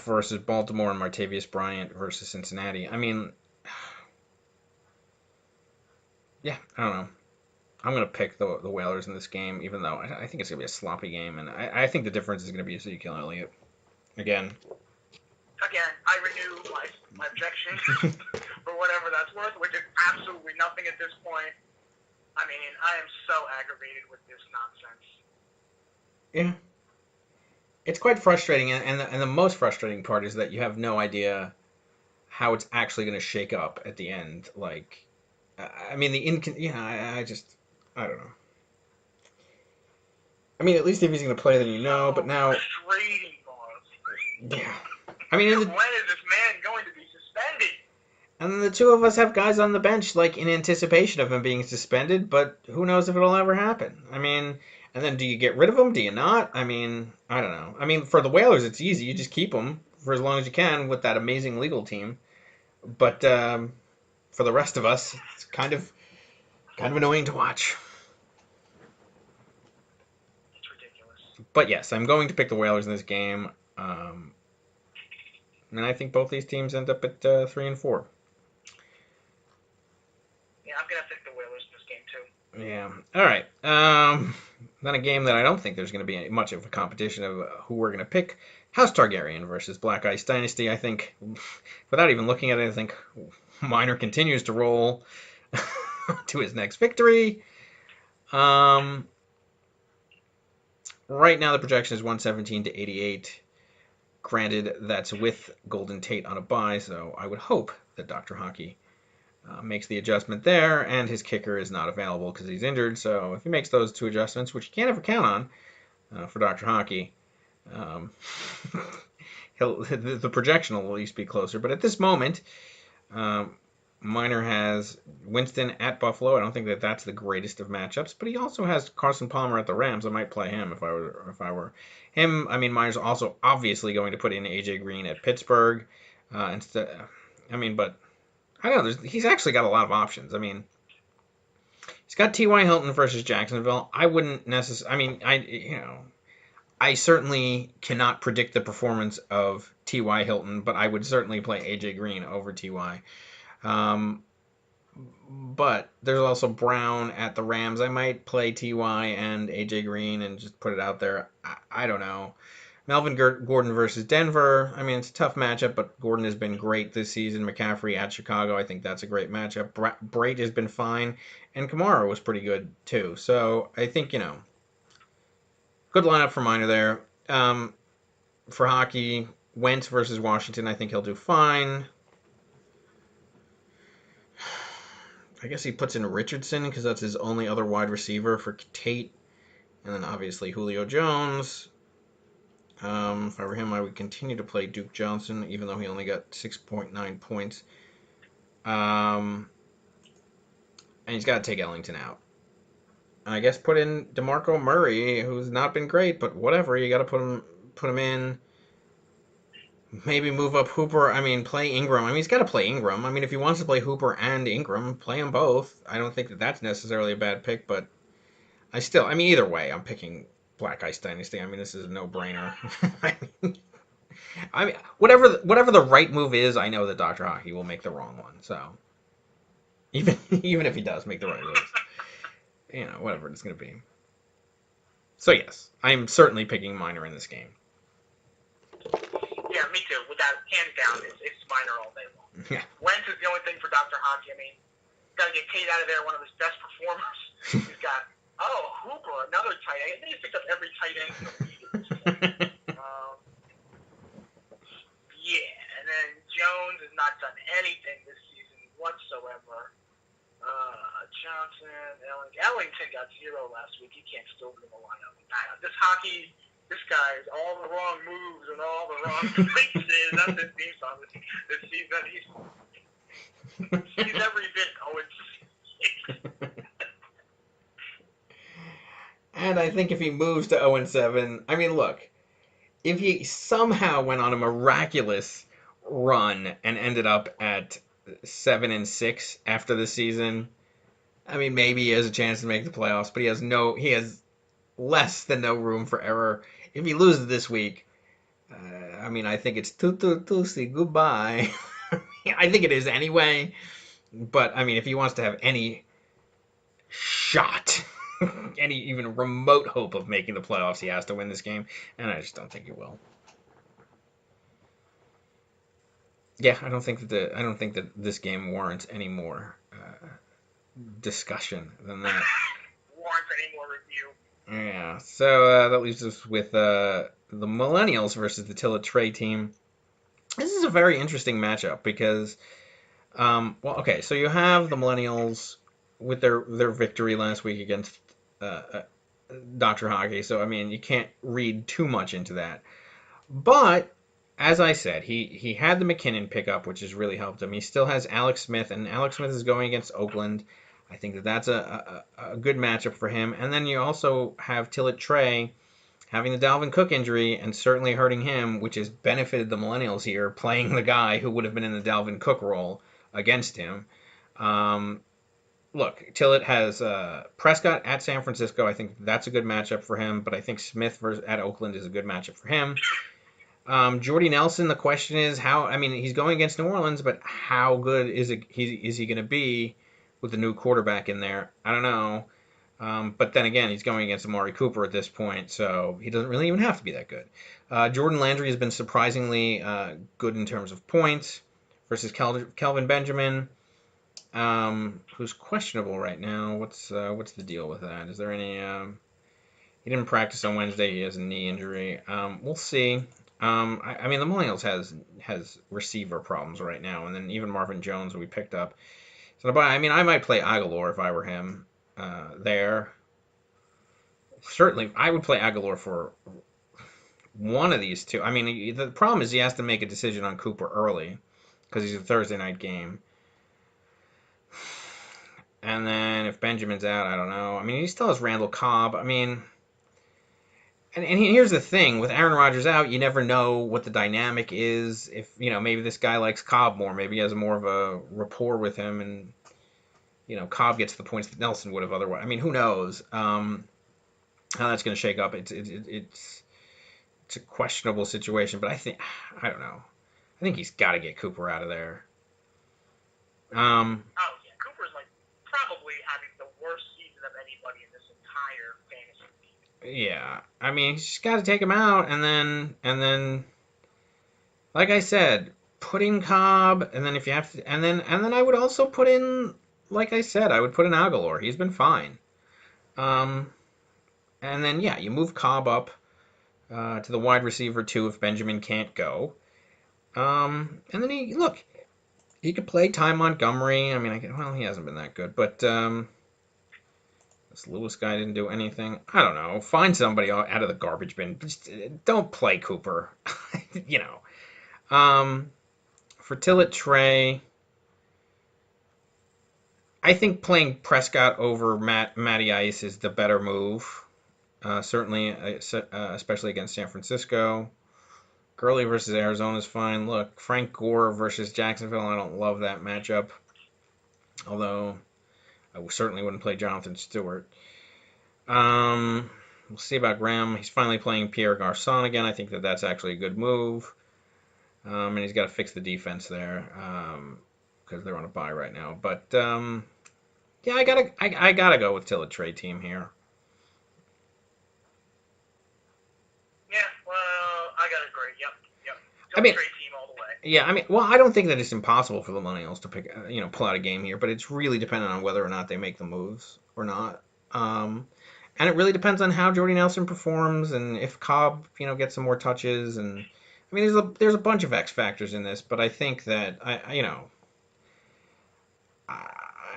I: versus Baltimore and Martavius Bryant versus Cincinnati. I mean, yeah, I don't know. I'm going to pick the Whalers in this game, even though I think it's going to be a sloppy game, and I think the difference is going to be Ezekiel Elliott. Again,
J: I renew my objection for whatever that's worth, which is absolutely nothing at this point. I mean, I am so aggravated with this nonsense.
I: Yeah. It's quite frustrating, and the most frustrating part is that you have no idea how it's actually going to shake up at the end. Like, I mean, I don't know. I mean, at least if he's going to play, then you know. But now,
J: frustrating, boss.
I: Yeah. I mean,
J: when is this man going to be suspended?
I: And the two of us have guys on the bench, like, in anticipation of him being suspended, but who knows if it'll ever happen. I mean, and then do you get rid of him? Do you not? I mean, I don't know. I mean, for the Whalers, it's easy. You just keep them for as long as you can with that amazing legal team. But for the rest of us, it's kind of annoying to watch.
J: It's ridiculous.
I: But yes, I'm going to pick the Whalers in this game. And I think both these teams end up at 3-4.
J: Yeah, I'm going to pick the Whalers in this game, too.
I: Yeah. All right. Then a game that I don't think there's going to be much of a competition of who we're going to pick. House Targaryen versus Black Ice Dynasty. I think, without even looking at it, I think Miner continues to roll to his next victory. Right now, the projection is 117-88. Granted, that's with Golden Tate on a bye, so I would hope that Dr. Hockey makes the adjustment there, and his kicker is not available because he's injured. So if he makes those two adjustments, which you can't ever count on for Dr. Hockey, the projection will at least be closer. But at this moment, Miner has Winston at Buffalo. I don't think that that's the greatest of matchups, but he also has Carson Palmer at the Rams. I might play him if I were him. I mean, Miner's also obviously going to put in AJ Green at Pittsburgh instead. I mean, but I don't know. He's actually got a lot of options. I mean, he's got T.Y. Hilton versus Jacksonville. I wouldn't necessarily. I mean, I certainly cannot predict the performance of T.Y. Hilton, but I would certainly play AJ Green over T.Y. But there's also Brown at the Rams. I might play T.Y. and AJ Green and just put it out there. I don't know. Melvin Gordon versus Denver. I mean, it's a tough matchup, but Gordon has been great this season. McCaffrey at Chicago. I think that's a great matchup. Brate has been fine, and Kamara was pretty good too. So I think, good lineup for Miner there. For hockey, Wentz versus Washington. I think he'll do fine. I guess he puts in Richardson because that's his only other wide receiver for Tate. And then obviously Julio Jones. If I were him, I would continue to play Duke Johnson, even though he only got 6.9 points. And he's got to take Ellington out. And I guess put in DeMarco Murray, who's not been great, but whatever. You got to put him in. Maybe move up Hooper. I mean, play Ingram. I mean, he's got to play Ingram. I mean, if he wants to play Hooper and Ingram, play them both. I don't think that that's necessarily a bad pick, but either way, I'm picking Black Ice Dynasty. I mean, this is a no-brainer. I mean, whatever the right move is, I know that Dr. Hockey will make the wrong one. So even if he does make the right moves, whatever it's going to be. So yes, I'm certainly picking Miner in this game.
J: Yeah, me too. Without hands down, it's Miner all day long.
I: Yeah.
J: Wentz is the only thing for Dr. Hockey. I mean, got to get Tate out of there, one of his best performers. He's got Hooper, another tight end. I think he's picked up every tight end in the league at this point. Carmelo last week. You can't still be in the lineup. This guy is all the wrong moves and all the wrong places. That's his theme song this season. He's every bit 0-6.
I: And I think if he moves to 0-7, I mean, look, if he somehow went on a miraculous run and ended up at 7-6 after the season, I mean, maybe he has a chance to make the playoffs, but he has less than no room for error. If he loses this week, I mean, I think it's see goodbye. I think it is anyway. But I mean, if he wants to have any shot, any even remote hope of making the playoffs, he has to win this game, and I just don't think he will. Yeah, I don't think that this game warrants any more discussion than that.
J: Warrants any more review.
I: Yeah, so that leaves us with the Millennials versus the Tilla Trey team. This is a very interesting matchup because, okay, so you have the Millennials with their victory last week against Dr. Hockey, so I mean, you can't read too much into that. But, as I said, he had the McKinnon pickup, which has really helped him. He still has Alex Smith, and Alex Smith is going against Oakland. I think that that's a good matchup for him. And then you also have Tilla Trey having the Dalvin Cook injury and certainly hurting him, which has benefited the Millennials here, playing the guy who would have been in the Dalvin Cook role against him. Look, Tillett has Prescott at San Francisco. I think that's a good matchup for him, but I think Smith at Oakland is a good matchup for him. Jordy Nelson, the question is how. I mean, he's going against New Orleans, but how good is he going to be with the new quarterback in there? I don't know. But then again, he's going against Amari Cooper at this point, so he doesn't really even have to be that good. Jordan Landry has been surprisingly good in terms of points versus Kelvin Benjamin, who's questionable right now. What's the deal with that? Is there any? He didn't practice on Wednesday. He has a knee injury. We'll see. I mean, the Millennials has receiver problems right now, and then even Marvin Jones, who we picked up. So, I mean, I might play Aguilar if I were him there. Certainly, I would play Aguilar for one of these two. I mean, the problem is he has to make a decision on Cooper early because he's a Thursday night game. And then if Benjamin's out, I don't know. I mean, he still has Randall Cobb. I mean... And here's the thing, with Aaron Rodgers out, you never know what the dynamic is. If, maybe this guy likes Cobb more. Maybe he has more of a rapport with him, and, Cobb gets the points that Nelson would have otherwise. I mean, who knows how that's going to shake up. It's a questionable situation, but I don't know. I think he's got to get Cooper out of there.
J: Cooper's probably having the worst season of anybody in this entire fantasy league.
I: Yeah, I mean, he's just got to take him out, and then, like I said, put in Cobb, and then if you have to, and then I would also put in, like I said, I would put in Aguilar. He's been fine. And then you move Cobb up to the wide receiver 2 if Benjamin can't go. And then he could play Ty Montgomery. I mean, he hasn't been that good, but this Lewis guy didn't do anything. I don't know. Find somebody out of the garbage bin. Just don't play Cooper. For Tillett Trey, I think playing Prescott over Matty Ice is the better move. Certainly, especially against San Francisco. Gurley versus Arizona is fine. Look, Frank Gore versus Jacksonville, I don't love that matchup. Although, I certainly wouldn't play Jonathan Stewart. We'll see about Graham. He's finally playing Pierre Garçon again. I think that's actually a good move. And he's got to fix the defense there because they're on a bye right now. But, I gotta go with Tillett Trey team here.
J: Yeah, well, I gotta agree. Yep.
I: I mean,
J: Trey team all the way.
I: Yeah, I mean, I don't think that it's impossible for the Millennials to pick, pull out a game here, but it's really dependent on whether or not they make the moves or not. And it really depends on how Jordy Nelson performs and if Cobb, gets some more touches. And I mean, there's a bunch of X factors in this, but I think that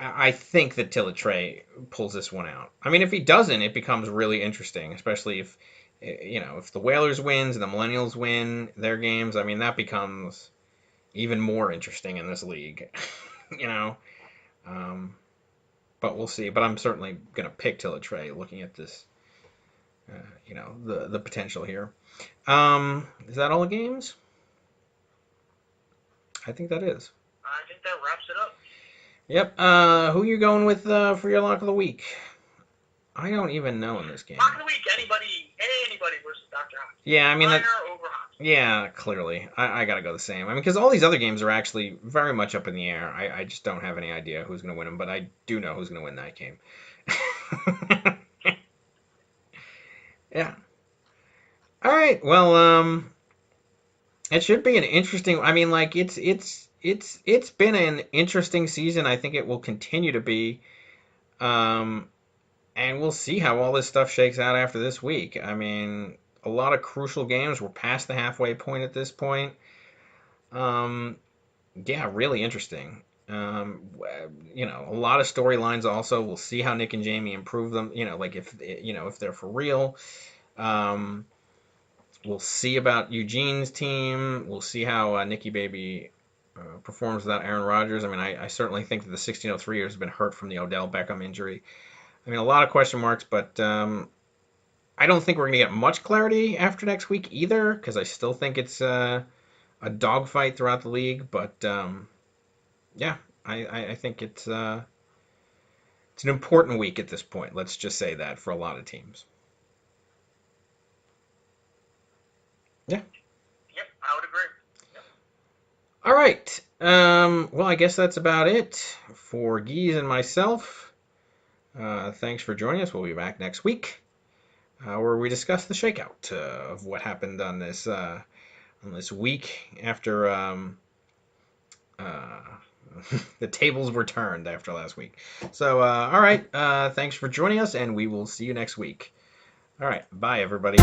I: I think that Tillotray pulls this one out. I mean, if he doesn't, it becomes really interesting, especially if if the Whalers wins and the Millennials win their games. I mean, that becomes even more interesting in this league. you know, but we'll see. But I'm certainly gonna pick Tillotray, looking at this. The potential here. Is that all the games? I think that is.
J: I think that wraps it up.
I: Yep. Who are you going with for your lock of the week? I don't even know in this game.
J: Lock of the week, anybody versus Dr. Hockey.
I: Yeah, I mean
J: Minor over Hockey.
I: Yeah, clearly. I gotta go the same. I mean, because all these other games are actually very much up in the air. I just don't have any idea who's gonna win them, but I do know who's gonna win that game. Yeah. All right. Well, it should be an interesting. I mean, like it's been an interesting season. I think it will continue to be. And we'll see how all this stuff shakes out after this week. I mean, a lot of crucial games. We're past the halfway point at this point. Yeah, really interesting. A lot of storylines also. We'll see how Nick and Jamie improve them. Like if they're for real. We'll see about Eugene's team. We'll see how Nikki Baby performs without Aaron Rodgers. I mean, I certainly think that the 1603ers has been hurt from the Odell Beckham injury. I mean, a lot of question marks, but I don't think we're going to get much clarity after next week either, because I still think it's a dogfight throughout the league. But yeah, I think it's an important week at this point. Let's just say that for a lot of teams. Yeah.
J: Yep, I would agree. Yep.
I: All right. Well, I guess that's about it for Geese and myself. Thanks for joining us. We'll be back next week, where we discuss the shakeout of what happened on this week after the tables were turned after last week. So, all right. Thanks for joining us, and we will see you next week. All right. Bye, everybody.